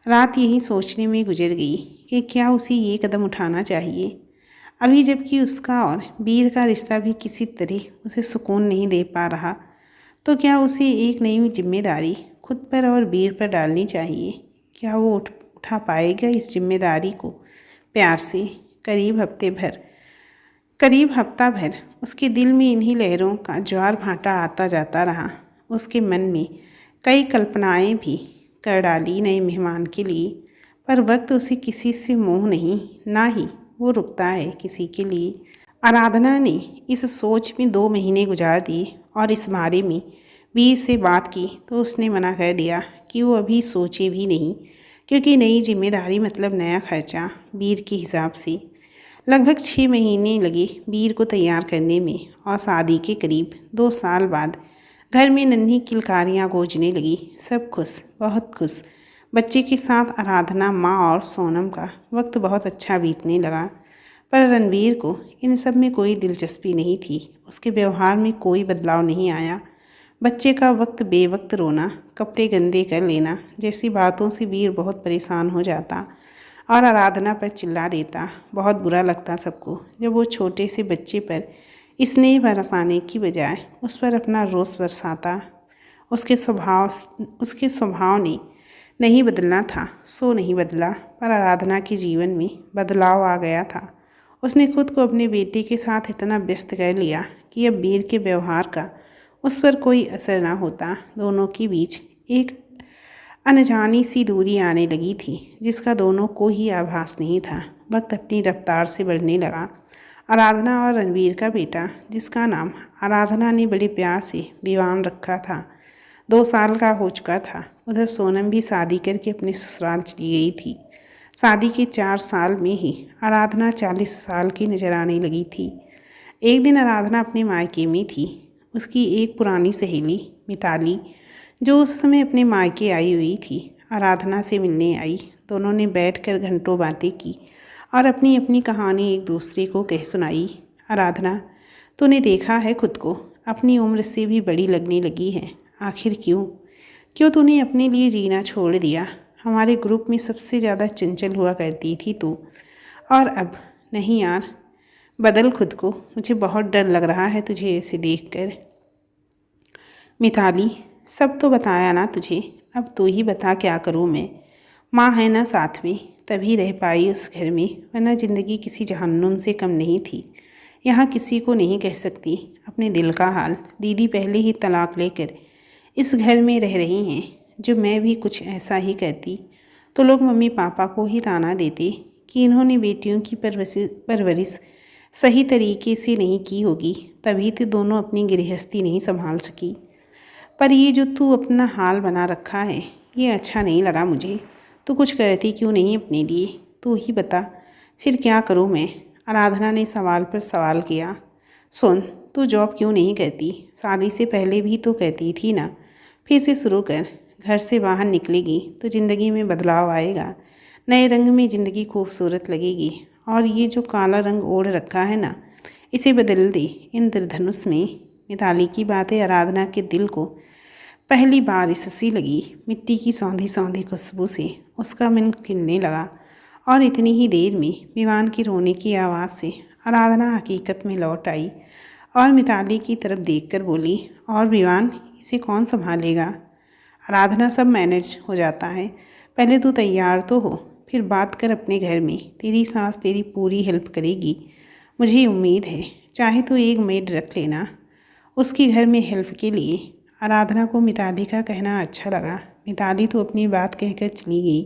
रात यही सोचने में गुजर गई कि क्या उसे ये कदम उठाना चाहिए। अभी जबकि उसका और वीर का रिश्ता भी किसी तरह उसे सुकून नहीं दे पा रहा, तो क्या उसे एक नई जिम्मेदारी खुद पर और वीर पर डालनी चाहिए? क्या वो उठा पाएगा इस जिम्मेदारी को प्यार से? करीब हफ्ता भर उसके दिल में इन्हीं लहरों का ज्वार भाटा आता जाता रहा। उसके मन में कई कल्पनाएं भी कर डाली नए मेहमान के लिए, पर वक्त उसे किसी से मोह नहीं, ना ही वो रुकता है किसी के लिए। आराधना ने इस सोच में 2 महीने गुजार दिए और इस बारे में वीर से बात की तो उसने मना कर दिया कि वो अभी सोचे भी नहीं, क्योंकि नई जिम्मेदारी मतलब नया खर्चा वीर के हिसाब से। लगभग 6 महीने लगे वीर को तैयार करने में और शादी के करीब 2 साल बाद घर में नन्ही किलकारियाँ गूंजने लगी। सब खुश, बहुत खुश। बच्चे के साथ आराधना, माँ और सोनम का वक्त बहुत अच्छा बीतने लगा, पर रणवीर को इन सब में कोई दिलचस्पी नहीं थी। उसके व्यवहार में कोई बदलाव नहीं आया। बच्चे का वक्त बेवक्त रोना, कपड़े गंदे कर लेना जैसी बातों से वीर बहुत परेशान हो जाता और आराधना पर चिल्ला देता। बहुत बुरा लगता सबको जब वो छोटे से बच्चे पर स्नेह बरसाने की बजाय उस पर अपना रोष बरसाता। उसके स्वभाव ने नहीं बदलना था सो नहीं बदला, पर आराधना के जीवन में बदलाव आ गया था। उसने खुद को अपने बेटे के साथ इतना व्यस्त कर लिया कि अब वीर के व्यवहार का उस पर कोई असर ना होता। दोनों के बीच एक अनजानी सी दूरी आने लगी थी, जिसका दोनों को ही आभास नहीं था। वक्त अपनी रफ्तार से बढ़ने लगा। आराधना और रणवीर का बेटा, जिसका नाम आराधना ने बड़े प्यार से विवान रखा था, 2 साल का हो चुका था। उधर सोनम भी शादी करके अपने ससुराल चली गई थी। शादी के 4 साल में ही आराधना 40 साल की नजर आने लगी थी। एक दिन आराधना अपने मायके में थी। उसकी एक पुरानी सहेली मिताली, जो उस समय अपने मायके आई हुई थी, आराधना से मिलने आई। दोनों ने बैठकर घंटों बातें की और अपनी अपनी कहानी एक दूसरे को कह सुनाई। आराधना, तूने देखा है खुद को अपनी उम्र से भी बड़ी लगने लगी है। आखिर क्यों तूने अपने लिए जीना छोड़ दिया? हमारे ग्रुप में सबसे ज़्यादा चंचल हुआ करती थी तू, और अब नहीं यार, बदल खुद को। मुझे बहुत डर लग रहा है तुझे ऐसे देखकर। मिताली, सब तो बताया ना तुझे, अब तू ही बता क्या करूँ मैं? माँ है ना साथ में, तभी रह पाई उस घर में, वरना ज़िंदगी किसी जहन्नुम से कम नहीं थी। यहाँ किसी को नहीं कह सकती अपने दिल का हाल। दीदी पहले ही तलाक लेकर इस घर में रह रही हैं। जो मैं भी कुछ ऐसा ही कहती तो लोग मम्मी पापा को ही ताना देते कि इन्होंने बेटियों की परवरिश सही तरीके से नहीं की होगी, तभी तो दोनों अपनी गृहस्थी नहीं संभाल सकी। पर ये जो तू अपना हाल बना रखा है, ये अच्छा नहीं लगा मुझे। तू कुछ करती क्यों नहीं अपने लिए? तू ही बता, फिर क्या करूँ मैं? आराधना ने सवाल पर सवाल किया। सुन, तू जॉब क्यों नहीं करती? शादी से पहले भी तो कहती थी ना। फिर से शुरू कर। घर से बाहर निकलेगी तो ज़िंदगी में बदलाव आएगा। नए रंग में ज़िंदगी खूबसूरत लगेगी। और ये जो काला रंग ओढ़ रखा है ना, इसे बदल दे इंद्रधनुष में। मिताली की बातें आराधना के दिल को पहली बार इससी लगी। मिट्टी की सौंधी सौंधी खुशबू से उसका मन खिलने लगा। और इतनी ही देर में विवान की रोने की आवाज़ से आराधना हकीकत में लौट आई और मिताली की तरफ देखकर बोली, और विवान, इसे कौन संभालेगा? आराधना, सब मैनेज हो जाता है। पहले तू तैयार तो हो, फिर बात कर अपने घर में। तेरी सास तेरी पूरी हेल्प करेगी, मुझे उम्मीद है। चाहे तो एक मेड रख लेना उसके घर में हेल्प के लिए। आराधना को मिताली का कहना अच्छा लगा। मिताली तो अपनी बात कहकर चली गई,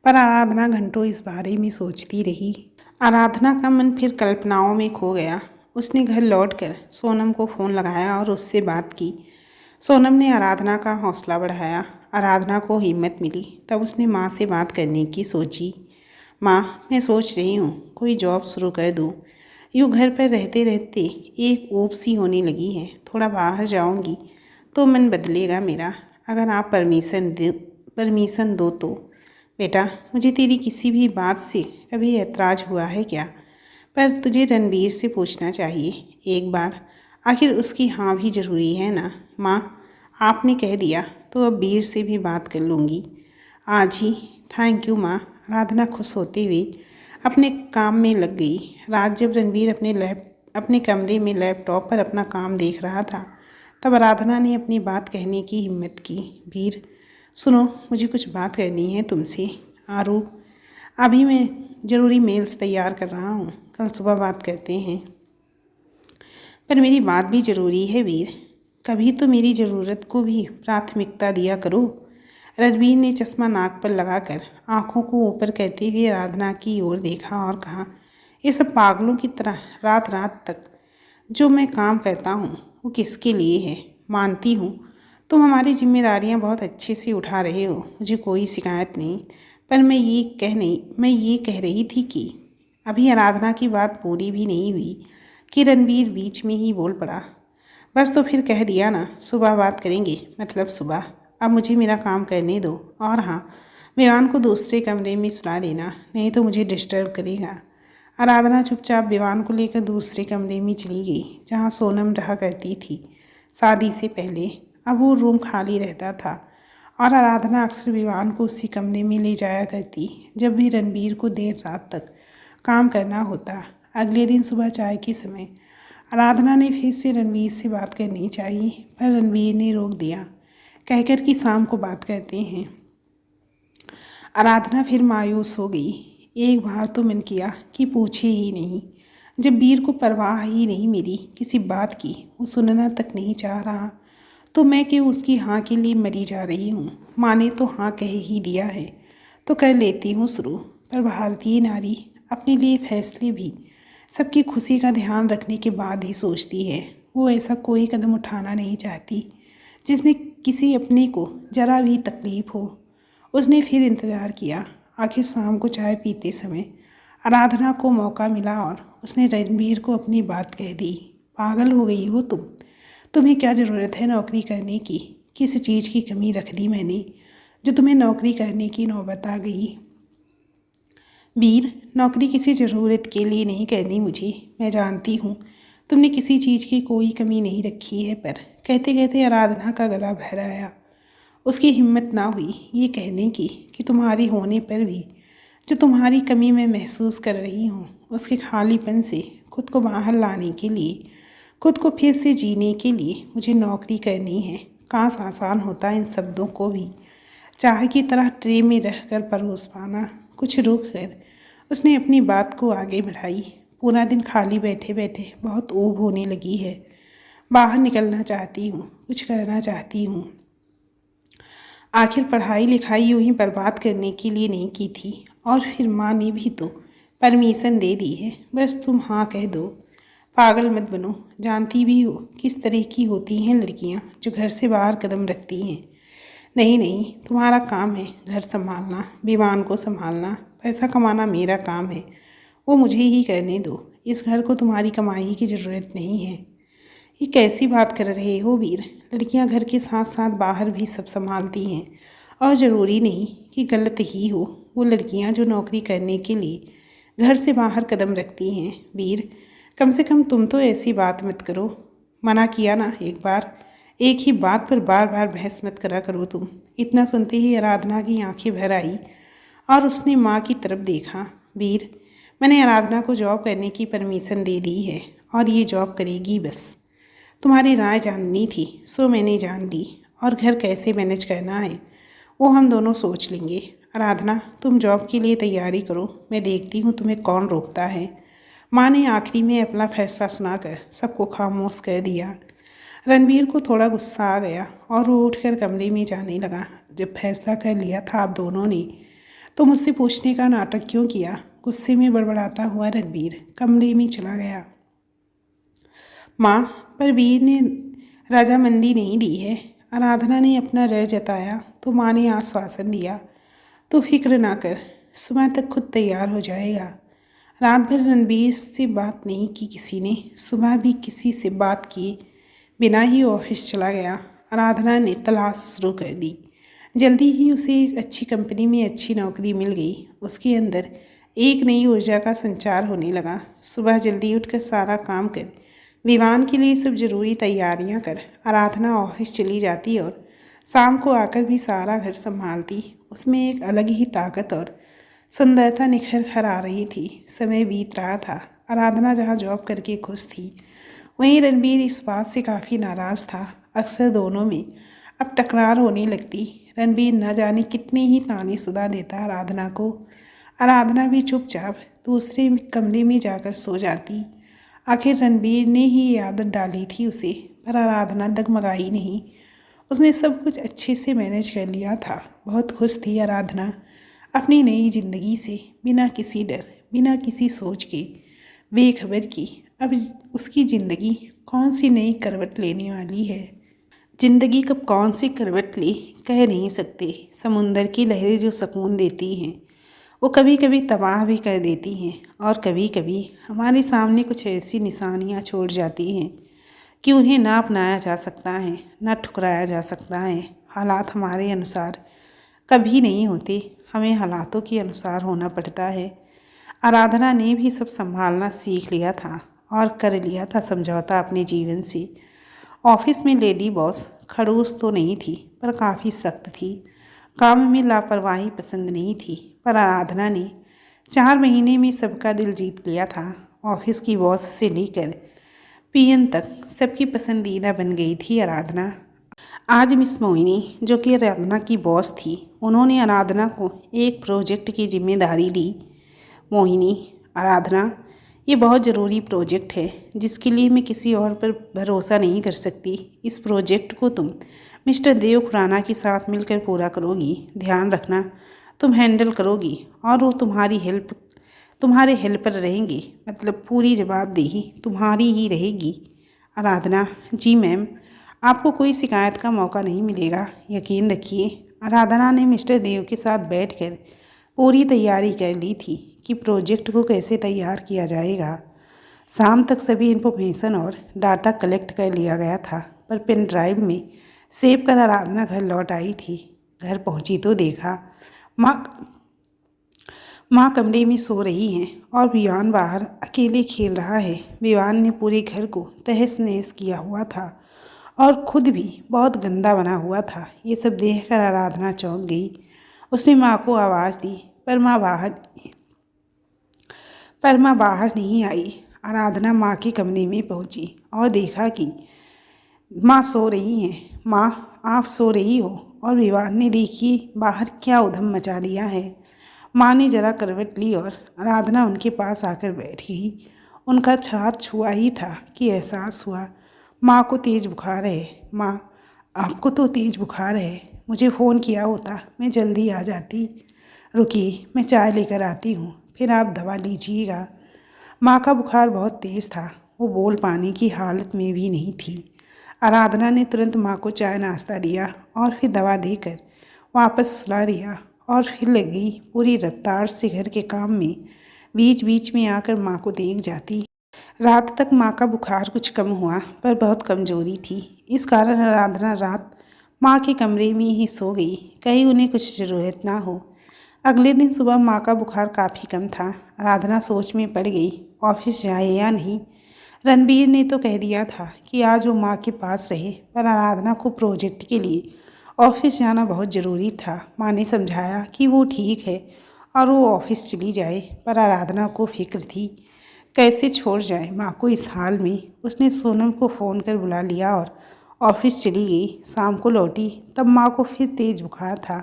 पर आराधना घंटों इस बारे में सोचती रही। आराधना का मन फिर कल्पनाओं में खो गया। उसने घर लौटकर सोनम को फ़ोन लगाया और उससे बात की। सोनम ने आराधना का हौसला बढ़ाया। आराधना को हिम्मत मिली। तब उसने माँ से बात करने की सोची। माँ, मैं सोच रही हूँ कोई जॉब शुरू कर दूँ। यूँ घर पर रहते रहते एक ऊब सी होने लगी है। थोड़ा बाहर जाऊँगी तो मन बदलेगा मेरा। अगर आप परमिशन दो तो। बेटा, मुझे तेरी किसी भी बात से कभी ऐतराज़ हुआ है क्या? पर तुझे रणबीर से पूछना चाहिए एक बार। आखिर उसकी हाँ भी ज़रूरी है ना। माँ, आपने कह दिया तो अब वीर से भी बात कर लूँगी आज ही। थैंक यू माँ। आराधना खुश होते हुए अपने काम में लग गई। रात जब रणबीर अपने कमरे में लैपटॉप पर अपना काम देख रहा था, तब आराधना ने अपनी बात कहने की हिम्मत की। वीर, सुनो, मुझे कुछ बात करनी है तुमसे। आरू, अभी मैं ज़रूरी मेल्स तैयार कर रहा हूँ, कल सुबह बात करते हैं। पर मेरी बात भी ज़रूरी है वीर, कभी तो मेरी ज़रूरत को भी प्राथमिकता दिया करो। रणबीर ने चश्मा नाक पर लगाकर आंखों को ऊपर करते हुए आराधना की ओर देखा और कहा, ये सब पागलों की तरह रात रात तक जो मैं काम करता हूँ वो किसके लिए है? मानती हूँ तुम हमारी जिम्मेदारियाँ बहुत अच्छे से उठा रहे हो, मुझे कोई शिकायत नहीं। पर मैं ये कह रही थी कि अभी आराधना की बात पूरी भी नहीं हुई कि रणबीर बीच में ही बोल पड़ा। बस तो फिर कह दिया ना, सुबह बात करेंगे, मतलब सुबह। अब मुझे मेरा काम करने दो। और हाँ, विवान को दूसरे कमरे में सुला देना, नहीं तो मुझे डिस्टर्ब करेगा। आराधना चुपचाप विवान को लेकर दूसरे कमरे में चली गई, जहाँ सोनम रहा करती थी शादी से पहले। अब वो रूम खाली रहता था और आराधना अक्सर विवान को उसी कमरे में ले जाया करती जब भी रणबीर को देर रात तक काम करना होता। अगले दिन सुबह चाय के समय आराधना ने फिर से रणबीर से बात करनी चाहिए, पर रणबीर ने रोक दिया, कहकर कि शाम को बात करते हैं। आराधना फिर मायूस हो गई। एक बार तो मन किया कि पूछे ही नहीं। जब वीर को परवाह ही नहीं मेरी किसी बात की, वो सुनना तक नहीं चाह रहा, तो मैं क्यों उसकी हाँ के लिए मरी जा रही हूँ। माँ ने तो हाँ कह ही दिया है तो कर लेती हूँ शुरू। पर भारतीय नारी अपने लिए फैसले भी सबकी खुशी का ध्यान रखने के बाद ही सोचती है। वो ऐसा कोई कदम उठाना नहीं चाहती जिसमें किसी अपने को जरा भी तकलीफ हो। उसने फिर इंतज़ार किया। आखिर शाम को चाय पीते समय आराधना को मौका मिला और उसने रणबीर को अपनी बात कह दी। पागल हो गई हो तुम? तुम्हें क्या ज़रूरत है नौकरी करने की? किस चीज़ की कमी रख दी मैंने जो तुम्हें नौकरी करने की नौबत आ गई? वीर, नौकरी किसी ज़रूरत के लिए नहीं करनी मुझे, मैं जानती हूँ तुमने किसी चीज़ की कोई कमी नहीं रखी है। पर कहते कहते आराधना का गला भर आया। उसकी हिम्मत ना हुई ये कहने की कि तुम्हारी होने पर भी जो तुम्हारी कमी मैं महसूस कर रही हूँ, उसके खालीपन से खुद को बाहर लाने के लिए, खुद को फिर से जीने के लिए मुझे नौकरी करनी है। काश आसान होता इन शब्दों को भी चाय की तरह ट्रे में रहकर परोस पाना। कुछ रुक कर उसने अपनी बात को आगे बढ़ाई। पूरा दिन खाली बैठे बैठे बहुत ऊब होने लगी है। बाहर निकलना चाहती हूँ, कुछ करना चाहती हूँ। आखिर पढ़ाई लिखाई यूँ ही बर्बाद करने के लिए नहीं की थी, और फिर माँ ने भी तो परमिशन दे दी है। बस तुम हाँ कह दो। पागल मत बनो, जानती भी हो किस तरह की होती हैं लड़कियाँ जो घर से बाहर कदम रखती हैं। नहीं नहीं, तुम्हारा काम है घर संभालना, विवान को संभालना, पैसा कमाना मेरा काम है, वो मुझे ही करने दो। इस घर को तुम्हारी कमाई की ज़रूरत नहीं है। ये कैसी बात कर रहे हो वीर? लड़कियां घर के साथ साथ बाहर भी सब संभालती हैं, और ज़रूरी नहीं कि गलत ही हो वो लड़कियां जो नौकरी करने के लिए घर से बाहर कदम रखती हैं। वीर, कम से कम तुम तो ऐसी बात मत करो। मना किया ना एक बार, एक ही बात पर बार बार बहस मत करा करो तुम। इतना सुनते ही आराधना की आंखें भर आई और उसने माँ की तरफ देखा। वीर, मैंने आराधना को जॉब करने की परमिशन दे दी है और ये जॉब करेगी। बस तुम्हारी राय जाननी थी सो मैंने जान ली, और घर कैसे मैनेज करना है वो हम दोनों सोच लेंगे। आराधना, तुम जॉब के लिए तैयारी करो, मैं देखती हूँ तुम्हें कौन रोकता है। माँ ने आखिरी में अपना फैसला सुनाकर सबको खामोश कर दिया। रणबीर को थोड़ा गुस्सा आ गया और वो उठकर कमरे में जाने लगा। जब फैसला कर लिया था आप दोनों ने तो मुझसे पूछने का नाटक क्यों किया? गुस्से में बड़बड़ाता हुआ रणबीर कमरे में चला गया। माँ, पर वीर ने रजामंदी नहीं दी है। आराधना ने अपना रय जताया तो माँ ने आश्वासन दिया, तो फिक्र ना कर, सुबह तक खुद तैयार हो जाएगा। रात भर रणबीर से बात नहीं की किसी ने। सुबह भी किसी से बात किए बिना ही ऑफिस चला गया। आराधना ने तलाश शुरू कर दी। जल्दी ही उसे एक अच्छी कंपनी में अच्छी नौकरी मिल गई। उसके अंदर एक नई ऊर्जा का संचार होने लगा। सुबह जल्दी उठकर सारा काम कर, विवान के लिए सब जरूरी तैयारियां कर आराधना ऑफिस चली जाती और शाम को आकर भी सारा घर संभालती। उसमें एक अलग ही ताकत और सुंदरता निखर कर आ रही थी। समय बीत रहा था। आराधना जहाँ जॉब करके खुश थी, वहीं रणबीर इस बात से काफ़ी नाराज़ था। अक्सर दोनों में अब टकरार होने लगती। रणबीर न जाने कितने ही ताने सुना देता आराधना को। आराधना भी चुपचाप दूसरे कमरे में जाकर सो जाती। आखिर रणबीर ने ही ये आदत डाली थी उसे, पर आराधना डगमगाई नहीं। उसने सब कुछ अच्छे से मैनेज कर लिया था। बहुत खुश थी आराधना अपनी नई जिंदगी से, बिना किसी डर, बिना किसी सोच के, बेखबर की। अब उसकी ज़िंदगी कौन सी नई करवट लेने वाली है। ज़िंदगी कब कौन सी करवट ले कह नहीं सकते। समुंदर की लहरें जो सुकून देती हैं वो कभी कभी तबाह भी कर देती हैं, और कभी कभी हमारे सामने कुछ ऐसी निशानियां छोड़ जाती हैं कि उन्हें ना अपनाया जा सकता है, ना ठुकराया जा सकता है। हालात हमारे अनुसार कभी नहीं होते, हमें हालातों के अनुसार होना पड़ता है। आराधना ने भी सब संभालना सीख लिया था और कर लिया था समझौता अपने जीवन से। ऑफिस में लेडी बॉस खड़ूस तो नहीं थी, पर काफ़ी सख्त थी। काम में लापरवाही पसंद नहीं थी, पर आराधना ने 4 महीने में सबका दिल जीत लिया था। ऑफिस की बॉस से लेकर पीएन तक सबकी पसंदीदा बन गई थी आराधना। आज मिस मोहिनी, जो कि आराधना की बॉस थी, उन्होंने आराधना को एक प्रोजेक्ट की जिम्मेदारी दी। मोहिनी, आराधना, ये बहुत ज़रूरी प्रोजेक्ट है जिसके लिए मैं किसी और पर भरोसा नहीं कर सकती। इस प्रोजेक्ट को तुम मिस्टर देव खुराना के साथ मिलकर पूरा करोगी। ध्यान रखना, तुम हैंडल करोगी और वो तुम्हारे हेल्पर रहेंगे। मतलब पूरी जवाबदेही तुम्हारी ही रहेगी। आराधना, जी मैम, आपको कोई शिकायत का मौका नहीं मिलेगा, यकीन रखिए। आराधना ने मिस्टर देव के साथ बैठकर पूरी तैयारी कर ली थी कि प्रोजेक्ट को कैसे तैयार किया जाएगा। शाम तक सभी इन्फॉर्मेशन और डाटा कलेक्ट कर लिया गया था, पर पेन ड्राइव में सेव कर आराधना घर लौट आई थी। घर पहुंची तो देखा माँ कमरे में सो रही हैं और विवान बाहर अकेले खेल रहा है। विवान ने पूरे घर को तहस नहस किया हुआ था और खुद भी बहुत गंदा बना हुआ था। ये सब देखकर आराधना चौंक गई। उसने माँ को आवाज़ दी, पर माँ बाहर नहीं आई। आराधना माँ के कमरे में पहुंची और देखा कि माँ सो रही हैं। माँ, आप सो रही हो? और विवान ने देखी बाहर क्या उधम मचा दिया है। माँ ने जरा करवट ली और आराधना उनके पास आकर बैठ गई। उनका हाथ छुआ ही था कि एहसास हुआ माँ को तेज़ बुखार है। माँ, आपको तो तेज़ बुखार है। मुझे फ़ोन किया होता, मैं जल्दी आ जाती। रुकिए, मैं चाय लेकर आती हूँ, फिर आप दवा लीजिएगा। माँ का बुखार बहुत तेज़ था, वो बोल पाने की हालत में भी नहीं थी। आराधना ने तुरंत माँ को चाय नाश्ता दिया और फिर दवा देकर वापस सुला दिया और फिर लग गई पूरी रफ्तार से घर के काम में। बीच बीच में आकर माँ को देख जाती। रात तक माँ का बुखार कुछ कम हुआ, पर बहुत कमज़ोरी थी। इस कारण आराधना रात माँ के कमरे में ही सो गई, कहीं उन्हें कुछ ज़रूरत ना हो। अगले दिन सुबह माँ का बुखार काफ़ी कम था। आराधना सोच में पड़ गई, ऑफिस जाए या नहीं। रणबीर ने तो कह दिया था कि आज वो माँ के पास रहे, पर आराधना को प्रोजेक्ट के लिए ऑफिस जाना बहुत ज़रूरी था। माँ ने समझाया कि वो ठीक है और वो ऑफिस चली जाए, पर आराधना को फिक्र थी कैसे छोड़ जाए माँ को इस हाल में। उसने सोनम को फ़ोन कर बुला लिया और ऑफिस चली गई। शाम को लौटी तब माँ को फिर तेज़ बुखार था।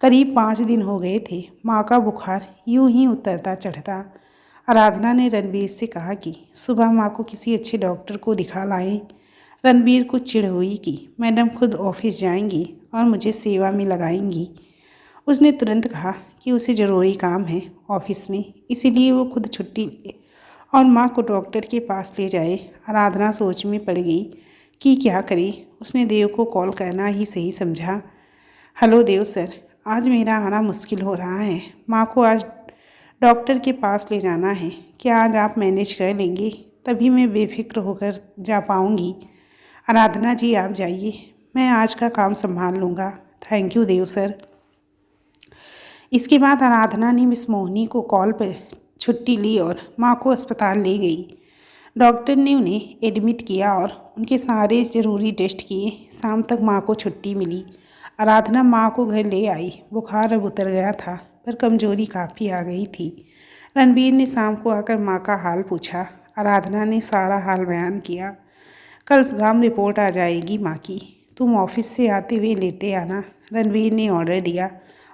करीब 5 दिन हो गए थे माँ का बुखार यूं ही उतरता चढ़ता। आराधना ने रणबीर से कहा कि सुबह माँ को किसी अच्छे डॉक्टर को दिखा लाएं। रणबीर को चिढ़ हुई कि मैडम खुद ऑफिस जाएंगी और मुझे सेवा में लगाएंगी। उसने तुरंत कहा कि उसे ज़रूरी काम है ऑफिस में, इसीलिए वो खुद छुट्टी ले और माँ को डॉक्टर के पास ले जाए। आराधना सोच में पड़ गई कि क्या करे। उसने देव को कॉल करना ही सही समझा। हेलो देव सर, आज मेरा आना मुश्किल हो रहा है। माँ को आज डॉक्टर के पास ले जाना है। क्या आज आप मैनेज कर लेंगे? तभी मैं बेफिक्र होकर जा पाऊँगी। आराधना जी आप जाइए, मैं आज का काम संभाल लूँगा। Thank you Dev sir. इसके बाद आराधना ने मिस मोहिनी को कॉल पर छुट्टी ली और माँ को अस्पताल ले गई। डॉक्टर ने उन्हें एडमिट किया और उनके सारे ज़रूरी टेस्ट किए। शाम तक माँ को छुट्टी मिली। आराधना माँ को घर ले आई। बुखार अब उतर गया था पर कमजोरी काफ़ी आ गई थी। रणबीर ने शाम को आकर माँ का हाल पूछा। आराधना ने सारा हाल बयान किया। कल शाम रिपोर्ट आ जाएगी माँ की, तुम ऑफिस से आते हुए लेते आना। रणबीर ने ऑर्डर दिया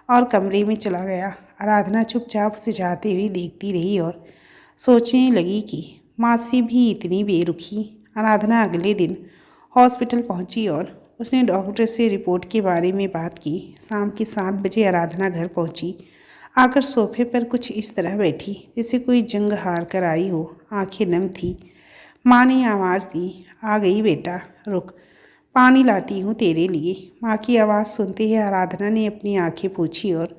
और कमरे में चला गया। आराधना चुपचाप उसे जाते हुए देखती रही और सोचने लगी कि माँ से भी इतनी बेरुखी। आराधना अगले दिन हॉस्पिटल पहुंची और उसने डॉक्टर से रिपोर्ट के बारे में बात की। शाम के 7 बजे आराधना घर पहुंची। आकर सोफे पर कुछ इस तरह बैठी जैसे कोई जंग हार कर आई हो। आंखें नम थी। माँ ने आवाज़ दी, आ गई बेटा, रुक, पानी लाती हूँ तेरे लिए। माँ की आवाज़ सुनते ही आराधना ने अपनी आंखें पोंछी और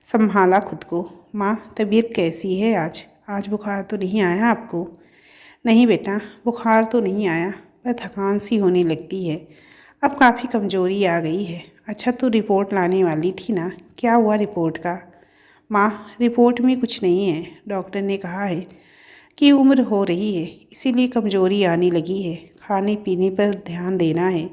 संभाला खुद को। माँ, तबीयत कैसी है आज? आज बुखार तो नहीं आया आपको? नहीं बेटा, बुखार तो नहीं आया, पर थकान सी होने लगती है। अब काफ़ी कमज़ोरी आ गई है। अच्छा, तो रिपोर्ट लाने वाली थी ना, क्या हुआ रिपोर्ट का? माँ, रिपोर्ट में कुछ नहीं है। डॉक्टर ने कहा है कि उम्र हो रही है, इसीलिए कमज़ोरी आने लगी है। खाने पीने पर ध्यान देना है।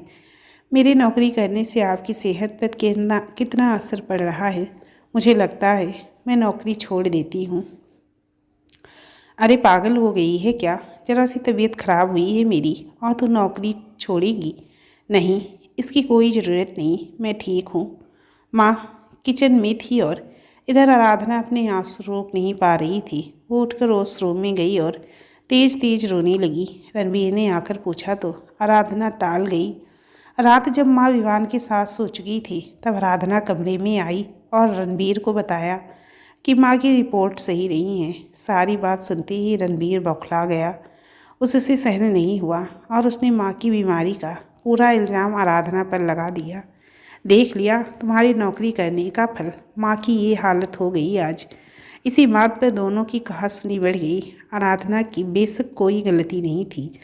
मेरे नौकरी करने से आपकी सेहत पर कितना असर पड़ रहा है। मुझे लगता है मैं नौकरी छोड़ देती हूँ। अरे पागल हो गई है क्या? जरा सी तबीयत खराब हुई है मेरी और तू नौकरी छोड़ेगी? नहीं, इसकी कोई ज़रूरत नहीं, मैं ठीक हूँ। माँ किचन में थी और इधर आराधना अपने आंसू रोक नहीं पा रही थी। वो उठकर उस रूम में गई और तेज तेज रोने लगी। रणबीर ने आकर पूछा तो आराधना टाल गई। रात जब माँ विवान के साथ सो चुकी थी तब आराधना कमरे में आई और रणबीर को बताया कि माँ की रिपोर्ट सही नहीं है। सारी बात सुनते ही रणबीर बौखला गया। उससे सहन नहीं हुआ और उसने माँ की बीमारी का पूरा इल्ज़ाम आराधना पर लगा दिया। देख लिया तुम्हारी नौकरी करने का फल, माँ की ये हालत हो गई आज। इसी बात पर दोनों की कहासुनी बढ़ गई। आराधना की बेशक कोई गलती नहीं थी,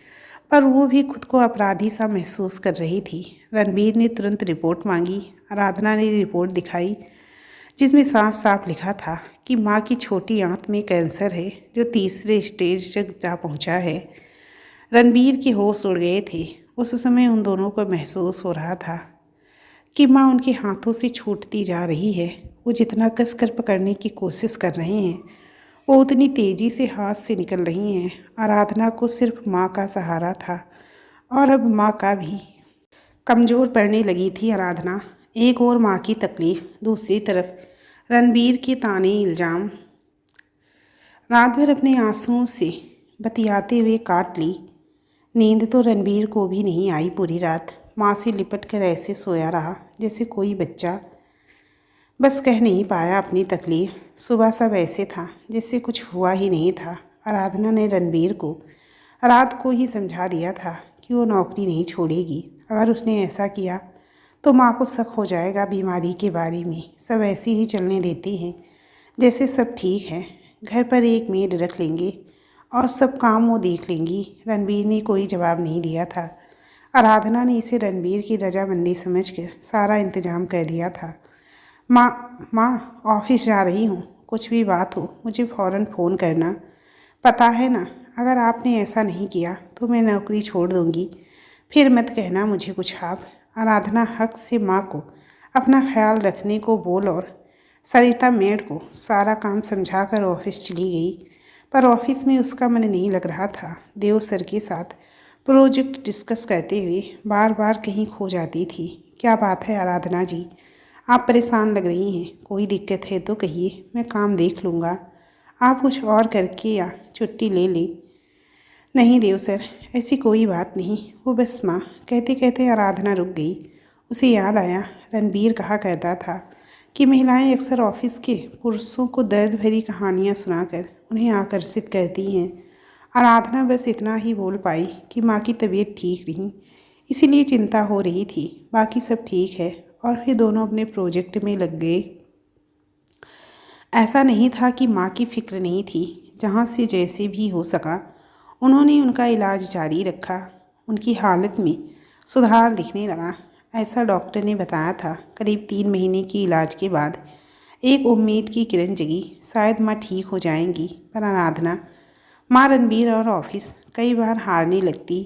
पर वो भी खुद को अपराधी सा महसूस कर रही थी। रणबीर ने तुरंत रिपोर्ट मांगी। आराधना ने रिपोर्ट दिखाई जिसमें साफ साफ लिखा था कि माँ की छोटी आंत में कैंसर है जो तीसरे स्टेज तक जा पहुँचा है। रणबीर के होश उड़ गए थे। उस समय उन दोनों को महसूस हो रहा था कि माँ उनके हाथों से छूटती जा रही है। वो जितना कसकर पकड़ने की कोशिश कर रहे हैं वो उतनी तेज़ी से हाथ से निकल रही हैं। आराधना को सिर्फ माँ का सहारा था और अब माँ का भी। कमज़ोर पड़ने लगी थी आराधना। एक और माँ की तकलीफ़, दूसरी तरफ रणबीर के ताने इल्ज़ाम। रात भर अपने आंसुओं से बतियाते हुए काट ली। नींद तो रणबीर को भी नहीं आई पूरी रात। माँ से लिपट कर ऐसे सोया रहा जैसे कोई बच्चा, बस कह नहीं पाया अपनी तकलीफ़। सुबह सब ऐसे था जैसे कुछ हुआ ही नहीं था। आराधना ने रणबीर को रात को ही समझा दिया था कि वो नौकरी नहीं छोड़ेगी। अगर उसने ऐसा किया तो माँ को शक हो जाएगा बीमारी के बारे में। सब ऐसे ही चलने देते हैं जैसे सब ठीक है। घर पर एक मेड रख लेंगे और सब काम वो देख लेंगी। रणबीर ने कोई जवाब नहीं दिया था। आराधना ने इसे रणबीर की रजामंदी समझकर सारा इंतजाम कर दिया था। माँ ऑफिस जा रही हूँ, कुछ भी बात हो मुझे फ़ौरन फ़ोन करना। पता है ना, अगर आपने ऐसा नहीं किया तो मैं नौकरी छोड़ दूँगी। फिर मत कहना मुझे कुछ आप। आराधना हक से माँ को अपना ख्याल रखने को बोल और सरिता मेड को सारा काम समझाकर ऑफिस चली गई। पर ऑफिस में उसका मन नहीं लग रहा था। देव सर के साथ प्रोजेक्ट डिस्कस करते हुए बार बार कहीं खो जाती थी। क्या बात है आराधना जी, आप परेशान लग रही हैं? कोई दिक्कत है तो कहिए, मैं काम देख लूँगा। आप कुछ और करके या छुट्टी ले लें। नहीं देव सर, ऐसी कोई बात नहीं, वो बस माँ। कहते कहते आराधना रुक गई। उसे याद आया, रणबीर कहा करता था कि महिलाएं अक्सर ऑफिस के पुरुषों को दर्द भरी कहानियाँ सुनाकर उन्हें आकर्षित करती हैं। आराधना बस इतना ही बोल पाई कि माँ की तबीयत ठीक नहीं, इसीलिए चिंता हो रही थी, बाकी सब ठीक है। और फिर दोनों अपने प्रोजेक्ट में लग गए। ऐसा नहीं था कि माँ की फिक्र नहीं थी, जहाँ से जैसे भी हो सका उन्होंने उनका इलाज जारी रखा। उनकी हालत में सुधार दिखने लगा, ऐसा डॉक्टर ने बताया था। करीब 3 महीने की इलाज के बाद एक उम्मीद की किरण जगी, शायद माँ ठीक हो जाएंगी। पर आराधना, माँ, रणबीर और ऑफिस कई बार हारने लगती,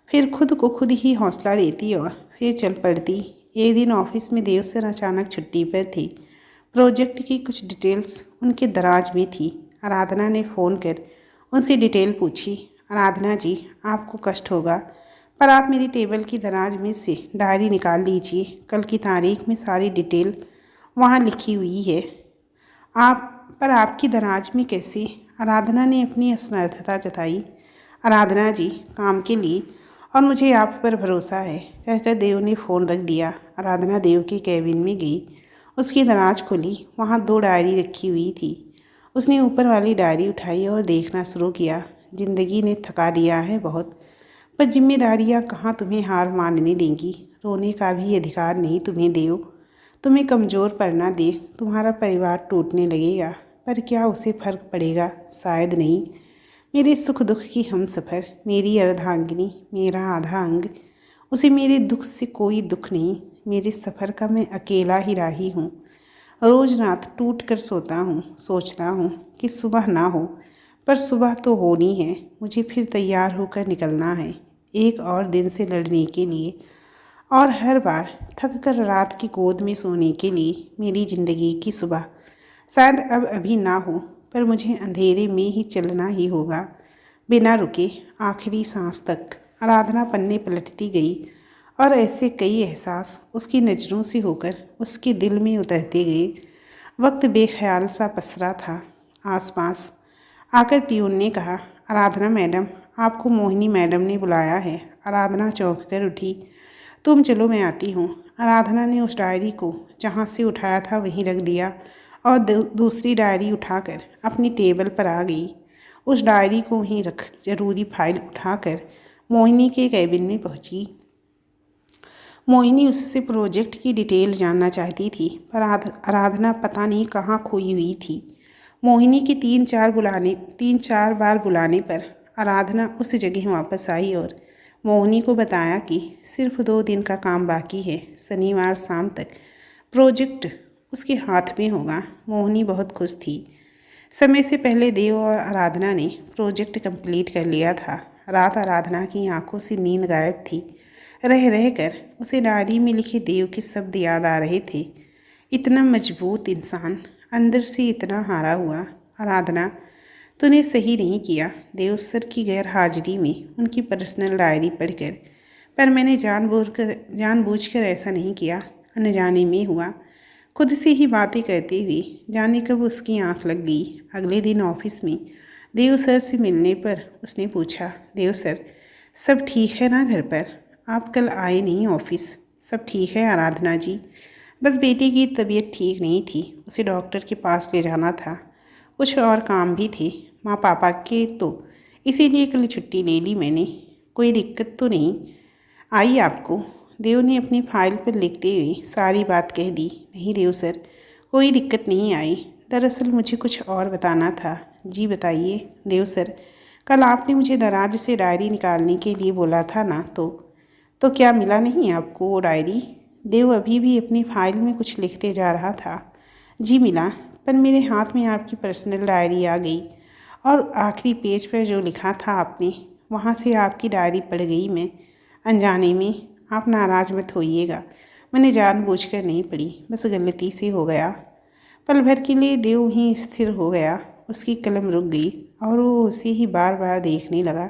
फिर खुद को खुद ही हौसला देती और फिर चल पड़ती। एक दिन ऑफिस में देव सर अचानक छुट्टी पर थे। प्रोजेक्ट की कुछ डिटेल्स उनके दराज में थी। आराधना ने फ़ोन कर उनसे डिटेल पूछी। आराधना जी, आपको कष्ट होगा, पर आप मेरी टेबल की दराज में से डायरी निकाल लीजिए। कल की तारीख में सारी डिटेल वहाँ लिखी हुई है। आपकी दराज में कैसे? आराधना ने अपनी असमर्थता जताई। आराधना जी, काम के लिए और मुझे आप पर भरोसा है, कहकर देव ने फ़ोन रख दिया। आराधना देव के कैबिन में गई। उसकी दराज खुली, वहाँ 2 डायरी रखी हुई थी। उसने ऊपर वाली डायरी उठाई और देखना शुरू किया। जिंदगी ने थका दिया है बहुत, पर जिम्मेदारियाँ कहाँ तुम्हें हार मानने देंगी। रोने का भी अधिकार नहीं तुम्हें देव। तुम्हें कमज़ोर पड़ना दे, तुम्हारा परिवार टूटने लगेगा, पर क्या उसे फ़र्क पड़ेगा? शायद नहीं। मेरे सुख दुख की हम सफ़र, मेरी अर्धांगिनी, मेरा आधा अंग, उसे मेरे दुख से कोई दुख नहीं। मेरे सफ़र का मैं अकेला ही राही हूँ। रोज़ रात टूट कर सोता हूँ, सोचता हूँ कि सुबह ना हो, पर सुबह तो होनी है। मुझे फिर तैयार होकर निकलना है, एक और दिन से लड़ने के लिए। और हर बार थक कर रात की गोद में सोने के लिए। मेरी ज़िंदगी की सुबह शायद अब अभी ना हो, पर मुझे अंधेरे में ही चलना ही होगा, बिना रुके, आखिरी सांस तक। आराधना पन्ने पलटती गई और ऐसे कई एहसास उसकी नज़रों से होकर उसके दिल में उतरते गए। वक्त बेख्याल सा पसरा था आसपास। आकर पियून ने कहा, आराधना मैडम, आपको मोहिनी मैडम ने बुलाया है। आराधना चौंक कर उठी। तुम चलो, मैं आती हूँ। आराधना ने उस डायरी को जहाँ से उठाया था वहीं रख दिया और दूसरी डायरी उठाकर अपनी टेबल पर आ गई। उस डायरी को वहीं रख जरूरी फाइल उठाकर मोहिनी के कैबिन में पहुँची। मोहिनी उससे प्रोजेक्ट की डिटेल जानना चाहती थी, पर आराधना पता नहीं कहाँ खोई हुई थी। मोहिनी के 3-4 बार बुलाने पर आराधना उस जगह वापस आई और मोहिनी को बताया कि सिर्फ 2 दिन का काम बाकी है, शनिवार शाम तक प्रोजेक्ट उसके हाथ में होगा। मोहिनी बहुत खुश थी। समय से पहले देव और आराधना ने प्रोजेक्ट कंप्लीट कर लिया था। रात आराधना की आंखों से नींद गायब थी। रह रह कर उसे डायरी में लिखे देव के शब्द याद आ रहे थे। इतना मजबूत इंसान अंदर से इतना हारा हुआ। आराधना, तूने सही नहीं किया देव सर की गैर हाजिरी में उनकी पर्सनल डायरी पढ़कर। पर मैंने जानबूझकर ऐसा नहीं किया, अनजाने में हुआ। खुद से ही बातें करते हुए जाने कब उसकी आंख लग गई। अगले दिन ऑफिस में देव सर से मिलने पर उसने पूछा, देव सर, सब ठीक है ना घर पर? आप कल आए नहीं ऑफिस। सब ठीक है आराधना जी, बस बेटी की तबीयत ठीक नहीं थी, उसे डॉक्टर के पास ले जाना था। कुछ और काम भी थे माँ पापा के, तो इसीलिए कल छुट्टी ले ली मैंने। कोई दिक्कत तो नहीं आई आपको? देव ने अपनी फाइल पर लिखते हुए सारी बात कह दी। नहीं देव सर, कोई दिक्कत नहीं आई। दरअसल मुझे कुछ और बताना था। जी बताइए देव सर। कल आपने मुझे दराज से डायरी निकालने के लिए बोला था ना, तो क्या मिला नहीं आपको वो डायरी? देव अभी भी अपनी फाइल में कुछ लिखते जा रहा था। जी मिला, पर मेरे हाथ में आपकी पर्सनल डायरी आ गई और आखिरी पेज पर जो लिखा था आपने, वहाँ से आपकी डायरी पढ़ गई मैं अनजाने में। आप नाराज़ मत होइएगा, मैंने जानबूझकर नहीं पढ़ी, बस गलती से हो गया। पल भर के लिए देव वहीं स्थिर हो गया। उसकी कलम रुक गई और वो उसे ही बार बार देखने लगा।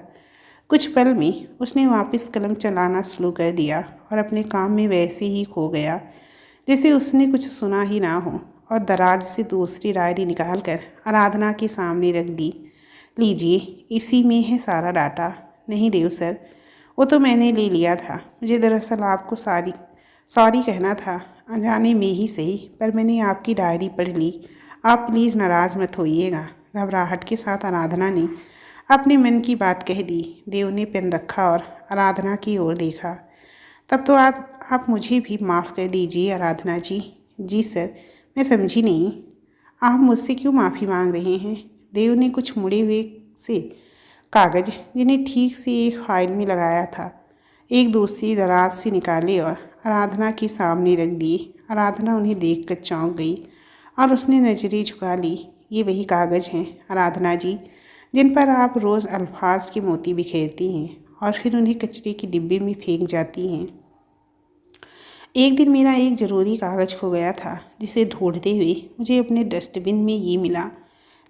कुछ पल में उसने वापस कलम चलाना शुरू कर दिया और अपने काम में वैसे ही खो गया जैसे उसने कुछ सुना ही ना हो। और दराज से दूसरी डायरी निकालकर आराधना के सामने रख दी। लीजिए, इसी में है सारा डाटा। नहीं देव सर, वो तो मैंने ले लिया था। मुझे दरअसल आपको सॉरी कहना था, अनजाने में ही सही, पर मैंने आपकी डायरी पढ़ ली। आप प्लीज़ नाराज़ मत होइएगा। घबराहट के साथ आराधना ने अपने मन की बात कह दी। देव ने पेन रखा और आराधना की ओर देखा। तब तो आप मुझे भी माफ़ कर दीजिए आराधना जी। जी सर, मैं समझी नहीं, आप मुझसे क्यों माफ़ी मांग रहे हैं? देव ने कुछ मुड़े हुए से कागज़, जिन्हें ठीक से एक फाइल में लगाया था, एक दूसरी दराज से निकाले और आराधना के सामने रख दिए। आराधना उन्हें देखकर चौंक गई और उसने नजरें झुका ली। ये वही कागज़ हैं आराधना जी, जिन पर आप रोज़ अल्फाज के मोती बिखेरती हैं और फिर उन्हें कचरे के डिब्बे में फेंक जाती हैं। एक दिन मेरा एक ज़रूरी कागज़ खो गया था, जिसे ढूंढते हुए मुझे अपने डस्टबिन में ये मिला।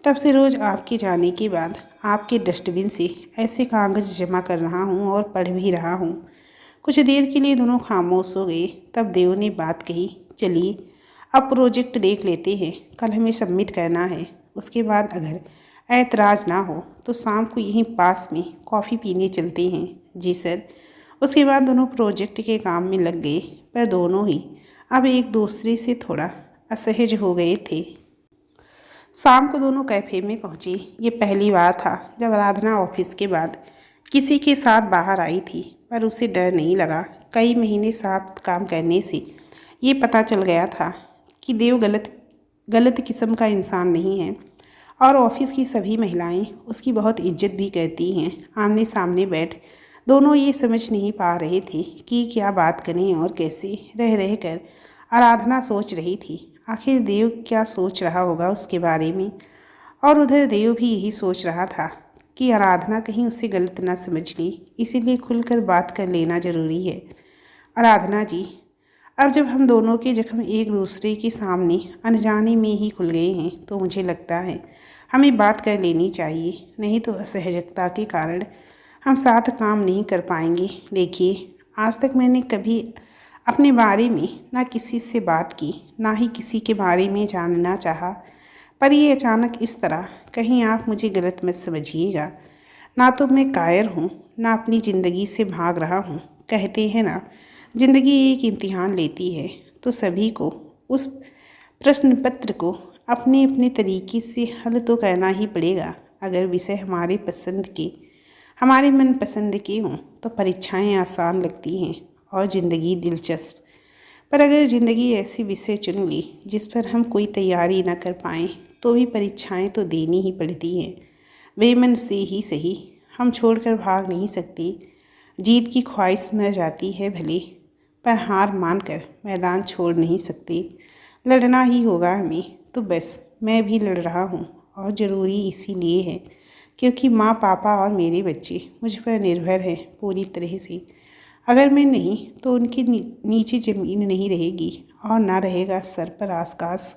तब से रोज़ आपके जाने के बाद आपके डस्टबिन से ऐसे कागज़ जमा कर रहा हूँ और पढ़ भी रहा हूँ। कुछ देर के लिए दोनों खामोश हो गए। तब देव ने बात कही, चलिए अब प्रोजेक्ट देख लेते हैं, कल हमें सबमिट करना है। उसके बाद अगर ऐतराज़ ना हो तो शाम को यहीं पास में कॉफ़ी पीने चलते हैं। जी सर। उसके बाद दोनों प्रोजेक्ट के काम में लग गए, पर दोनों ही अब एक दूसरे से थोड़ा असहज हो गए थे। शाम को दोनों कैफ़े में पहुँचे। ये पहली बार था जब आराधना ऑफिस के बाद किसी के साथ बाहर आई थी, पर उसे डर नहीं लगा। कई महीने साथ काम करने से ये पता चल गया था कि देव गलत किस्म का इंसान नहीं है और ऑफिस की सभी महिलाएं उसकी बहुत इज्जत भी करती हैं। आमने सामने बैठ दोनों ये समझ नहीं पा रहे थे कि क्या बात करें और कैसे। रह कर आराधना सोच रही थी, आखिर देव क्या सोच रहा होगा उसके बारे में, और उधर देव भी यही सोच रहा था कि आराधना कहीं उसे गलत ना समझ ले, इसीलिए खुलकर बात कर लेना ज़रूरी है। आराधना जी, अब जब हम दोनों के जख्म एक दूसरे के सामने अनजाने में ही खुल गए हैं, तो मुझे लगता है हमें बात कर लेनी चाहिए, नहीं तो असहजता के कारण हम साथ काम नहीं कर पाएंगे। देखिए, आज तक मैंने कभी अपने बारे में ना किसी से बात की, ना ही किसी के बारे में जानना चाहा, पर ये अचानक इस तरह, कहीं आप मुझे गलत मत समझिएगा। ना तो मैं कायर हूँ, ना अपनी ज़िंदगी से भाग रहा हूँ। कहते हैं ना, ज़िंदगी एक इम्तिहान लेती है, तो सभी को उस प्रश्न पत्र को अपने अपने तरीके से हल तो करना ही पड़ेगा। अगर विषय हमारे मन पसंद के हों तो परीक्षाएं आसान लगती हैं और ज़िंदगी दिलचस्प। पर अगर ज़िंदगी ऐसी विषय चुन ली जिस पर हम कोई तैयारी न कर पाएँ, तो भी परीक्षाएं तो देनी ही पड़ती हैं। बेमन से ही सही, हम छोड़कर भाग नहीं सकते। जीत की ख्वाहिश मर जाती है भले, पर हार मानकर मैदान छोड़ नहीं सकते। लड़ना ही होगा हमें, तो बस मैं भी लड़ रहा हूँ, और ज़रूरी इसीलिए है क्योंकि माँ, पापा और मेरे बच्चे मुझ पर निर्भर हैं पूरी तरह से। अगर मैं नहीं तो उनके नीचे ज़मीन नहीं रहेगी और ना रहेगा सर पर आकाश।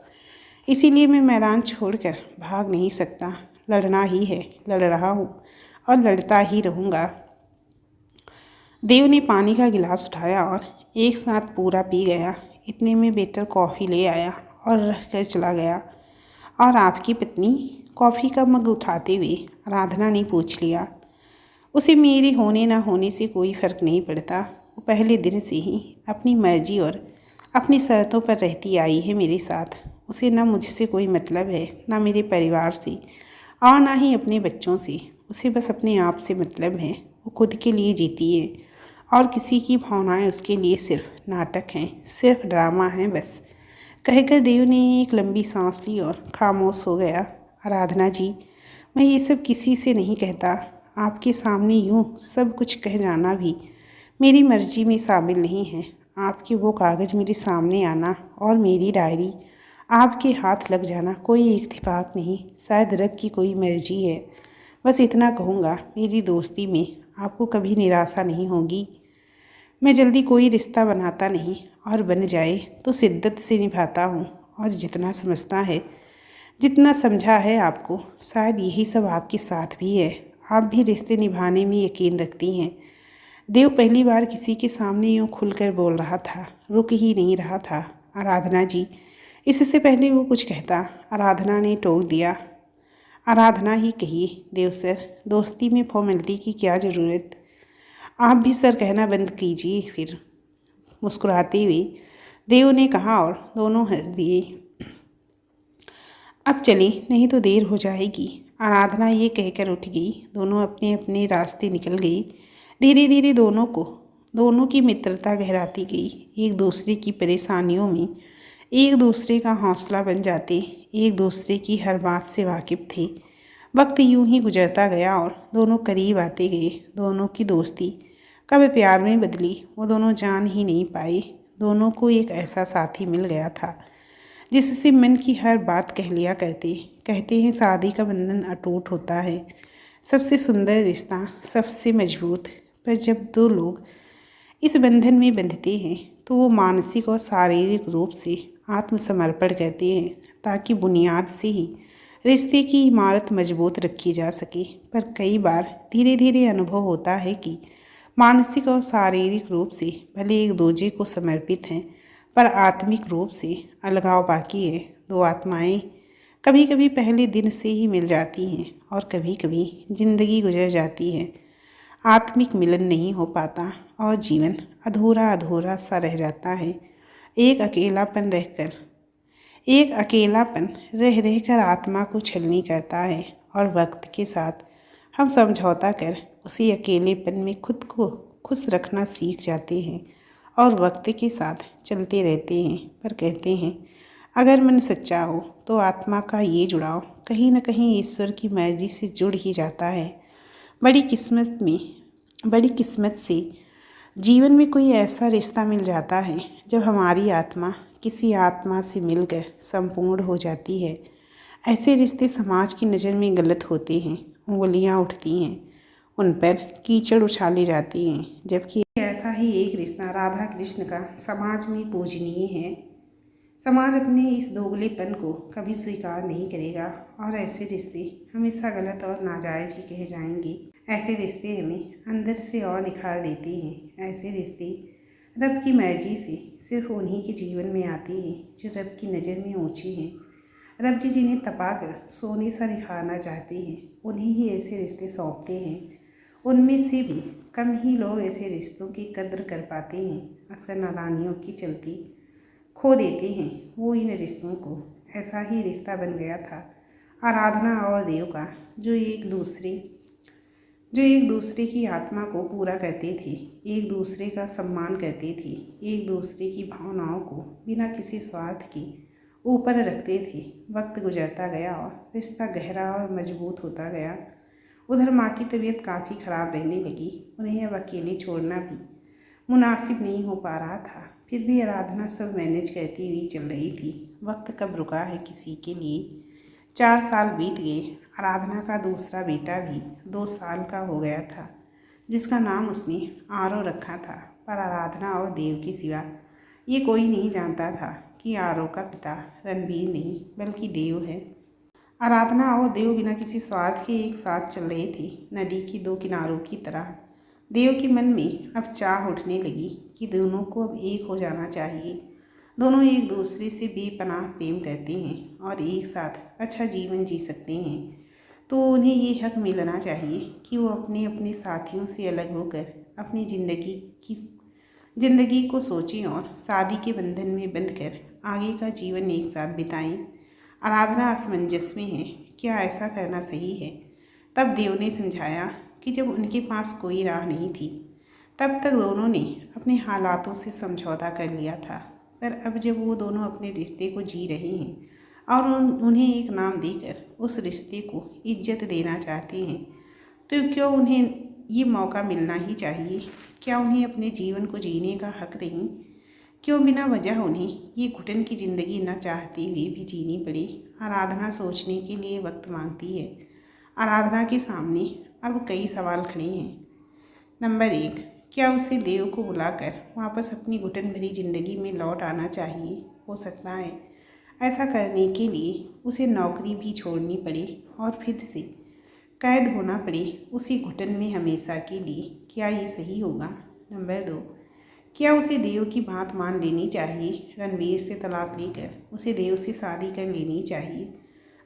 इसीलिए मैं मैदान छोड़कर भाग नहीं सकता। लड़ना ही है, लड़ रहा हूँ और लड़ता ही रहूँगा। देव ने पानी का गिलास उठाया और एक साथ पूरा पी गया। इतने में वेटर कॉफ़ी ले आया और रख कर चला गया। और आपकी पत्नी? कॉफ़ी का मग उठाते हुए आराधना ने पूछ लिया। उसे मेरे होने ना होने से कोई फ़र्क नहीं पड़ता। वो पहले दिन से ही अपनी मर्जी और अपनी शर्तों पर रहती आई है मेरे साथ। उसे ना मुझसे कोई मतलब है, ना मेरे परिवार से और ना ही अपने बच्चों से। उसे बस अपने आप से मतलब है। वो खुद के लिए जीती है और किसी की भावनाएं उसके लिए सिर्फ नाटक हैं, सिर्फ ड्रामा हैं बस। कहकर देव ने एक लंबी सांस ली और खामोश हो गया। आराधना जी, मैं ये सब किसी से नहीं कहता। आपके सामने यूँ सब कुछ कह जाना भी मेरी मर्जी में शामिल नहीं है। आपके वो कागज़ मेरे सामने आना और मेरी डायरी आपके हाथ लग जाना कोई इत्तेफाक नहीं, शायद रब की कोई मर्जी है। बस इतना कहूँगा, मेरी दोस्ती में आपको कभी निराशा नहीं होगी। मैं जल्दी कोई रिश्ता बनाता नहीं, और बन जाए तो शिद्दत से निभाता हूँ। और जितना समझा है आपको, शायद यही सब आपके साथ भी है। आप भी रिश्ते निभाने में यकीन रखती हैं। देव पहली बार किसी के सामने यूँ खुलकर बोल रहा था, रुक ही नहीं रहा था। आराधना जी, इससे पहले वो कुछ कहता, आराधना ने टोक दिया। आराधना ही कही, देव सर, दोस्ती में फॉर्मेलिटी की क्या ज़रूरत। आप भी सर कहना बंद कीजिए फिर, मुस्कुराते हुए देव ने कहा और दोनों हंस दिए। अब चले, नहीं तो देर हो जाएगी। आराधना ये कहकर उठ गई। दोनों अपने अपने रास्ते निकल गए। धीरे धीरे दोनों की मित्रता गहराती गई। एक दूसरे की परेशानियों में एक दूसरे का हौसला बन जाते, एक दूसरे की हर बात से वाकिफ़ थे। वक्त यूं ही गुजरता गया और दोनों करीब आते गए। दोनों की दोस्ती कब प्यार में बदली वो दोनों जान ही नहीं पाए। दोनों को एक ऐसा साथी मिल गया था जिससे मन की हर बात कह लिया करते। कहते हैं शादी का बंधन अटूट होता है, सबसे सुंदर रिश्ता, सबसे मजबूत। पर जब दो लोग इस बंधन में बंधते हैं तो वो मानसिक और शारीरिक रूप से आत्मसमर्पण करते हैं, ताकि बुनियाद से ही रिश्ते की इमारत मजबूत रखी जा सके। पर कई बार धीरे धीरे अनुभव होता है कि मानसिक और शारीरिक रूप से भले एक दूसरे को समर्पित हैं, पर आत्मिक रूप से अलगाव बाकी है। दो आत्माएं कभी कभी पहले दिन से ही मिल जाती हैं और कभी कभी जिंदगी गुजर जाती है। आत्मिक मिलन नहीं हो पाता और जीवन अधूरा अधूरा सा रह जाता है। एक अकेलापन रह रहकर आत्मा को छलनी करता है और वक्त के साथ हम समझौता कर उसी अकेलेपन में खुद को खुश रखना सीख जाते हैं और वक्त के साथ चलते रहते हैं। पर कहते हैं अगर मन सच्चा हो तो आत्मा का ये जुड़ाव कहीं न कहीं ईश्वर की मर्जी से जुड़ ही जाता है। बड़ी किस्मत से जीवन में कोई ऐसा रिश्ता मिल जाता है जब हमारी आत्मा किसी आत्मा से मिलकर संपूर्ण हो जाती है। ऐसे रिश्ते समाज की नज़र में गलत होते हैं, उंगलियां उठती हैं, उन पर कीचड़ उछाले जाती हैं, जबकि ऐसा ही एक रिश्ता राधा कृष्ण का समाज में पूजनीय है। समाज अपने इस दोगलेपन को कभी स्वीकार नहीं करेगा और ऐसे रिश्ते हमेशा गलत और नाजायज़ ही कहे जाएंगे। ऐसे रिश्ते हमें अंदर से और निखार देते हैं। ऐसे रिश्ते रब की मर्जी से सिर्फ उन्हीं के जीवन में आते हैं जो रब की नज़र में ऊँचे हैं। रब जी जिन्हें तपाकर सोने सा निखारना चाहते हैं, उन्हें ही ऐसे रिश्ते सौंपते हैं। उनमें से भी कम ही लोग ऐसे रिश्तों की कद्र कर पाते हैं। अक्सर नादानियों की चलती खो देते हैं वो इन रिश्तों को। ऐसा ही रिश्ता बन गया था आराधना और देव का, जो एक दूसरे की आत्मा को पूरा करते थे, एक दूसरे का सम्मान करते थे, एक दूसरे की भावनाओं को बिना किसी स्वार्थ के ऊपर रखते थे। वक्त गुजरता गया और रिश्ता गहरा और मजबूत होता गया। उधर माँ की तबीयत काफ़ी ख़राब रहने लगी। उन्हें अब अकेले छोड़ना भी मुनासिब नहीं हो पा रहा था। फिर भी आराधना सब मैनेज करती हुई चल रही थी। वक्त कब रुका है किसी के लिए। 4 साल बीत गए। आराधना का दूसरा बेटा भी 2 साल का हो गया था, जिसका नाम उसने आरव रखा था। पर आराधना और देव के सिवा ये कोई नहीं जानता था कि आरव का पिता रणबीर नहीं बल्कि देव है। आराधना और देव बिना किसी स्वार्थ के एक साथ चल रहे थे, नदी की 2 किनारों की तरह। देव के मन में अब चाह उठने लगी कि दोनों को अब एक हो जाना चाहिए। दोनों एक दूसरे से बेपनाह प्रेम करते हैं और एक साथ अच्छा जीवन जी सकते हैं, तो उन्हें ये हक मिलना चाहिए कि वो अपने अपने साथियों से अलग होकर अपनी ज़िंदगी को सोचें और शादी के बंधन में बंधकर आगे का जीवन एक साथ बिताएं। आराधना असमंजस में है, क्या ऐसा करना सही है? तब देव ने समझाया कि जब उनके पास कोई राह नहीं थी, तब तक दोनों ने अपने हालातों से समझौता कर लिया था। पर अब जब वो दोनों अपने रिश्ते को जी रहे हैं और उन्हें एक नाम देकर उस रिश्ते को इज्जत देना चाहते हैं, तो क्यों उन्हें ये मौका मिलना ही चाहिए? क्या उन्हें अपने जीवन को जीने का हक नहीं? क्यों बिना वजह उन्हें ये घुटन की ज़िंदगी न चाहते हुए भी जीनी पड़े? आराधना सोचने के लिए वक्त मांगती है। आराधना के सामने अब कई सवाल खड़े हैं। नंबर 1, क्या उसे देव को बुलाकर वापस अपनी घुटन भरी ज़िंदगी में लौट आना चाहिए? हो सकता है ऐसा करने के लिए उसे नौकरी भी छोड़नी पड़े और फिर से कैद होना पड़े उसी घुटन में हमेशा के लिए। क्या ये सही होगा? नंबर 2, क्या उसे देव की बात मान लेनी चाहिए? रणवीर से तलाक लेकर उसे देव से शादी कर लेनी चाहिए?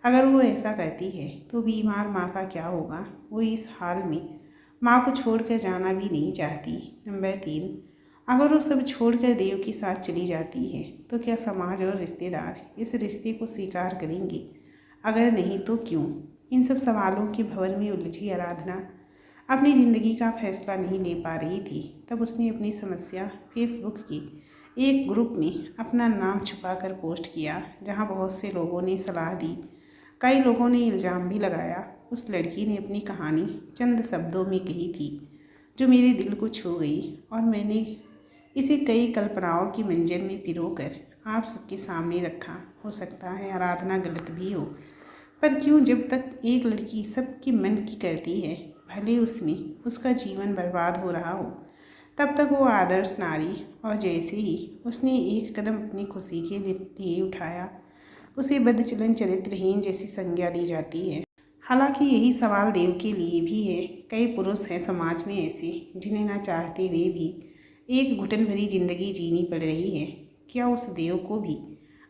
अगर वो ऐसा करती है तो बीमार माँ का क्या होगा? वो इस हाल में माँ को छोड़कर जाना भी नहीं चाहती। नंबर 3, अगर वो सब छोड़कर देव के साथ चली जाती है तो क्या समाज और रिश्तेदार इस रिश्ते को स्वीकार करेंगे? अगर नहीं तो क्यों? इन सब सवालों के भंवर में उलझी आराधना अपनी ज़िंदगी का फैसला नहीं ले पा रही थी। तब उसने अपनी समस्या फेसबुक की एक ग्रुप में अपना नाम छुपाकर पोस्ट किया, जहां बहुत से लोगों ने सलाह दी। कई लोगों ने इल्ज़ाम भी लगाया। उस लड़की ने अपनी कहानी चंद शब्दों में कही थी जो मेरे दिल को छू गई, और मैंने इसे कई कल्पनाओं की मंजर में पिरोकर आप सबके सामने रखा। हो सकता है आराधना गलत भी हो, पर क्यों? जब तक एक लड़की सबके मन की करती है, भले उसमें उसका जीवन बर्बाद हो रहा हो, तब तक वो आदर्श नारी। और जैसे ही उसने एक कदम अपनी खुशी के लिए उठाया, उसे बदचलन चरित्रहीन जैसी संज्ञा दी जाती है। हालांकि यही सवाल देव के लिए भी है। कई पुरुष हैं समाज में ऐसे जिन्हें ना चाहते हुए भी एक घुटन भरी जिंदगी जीनी पड़ रही है। क्या उस देव को भी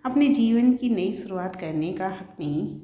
अपने जीवन की नई शुरुआत करने का हक नहीं?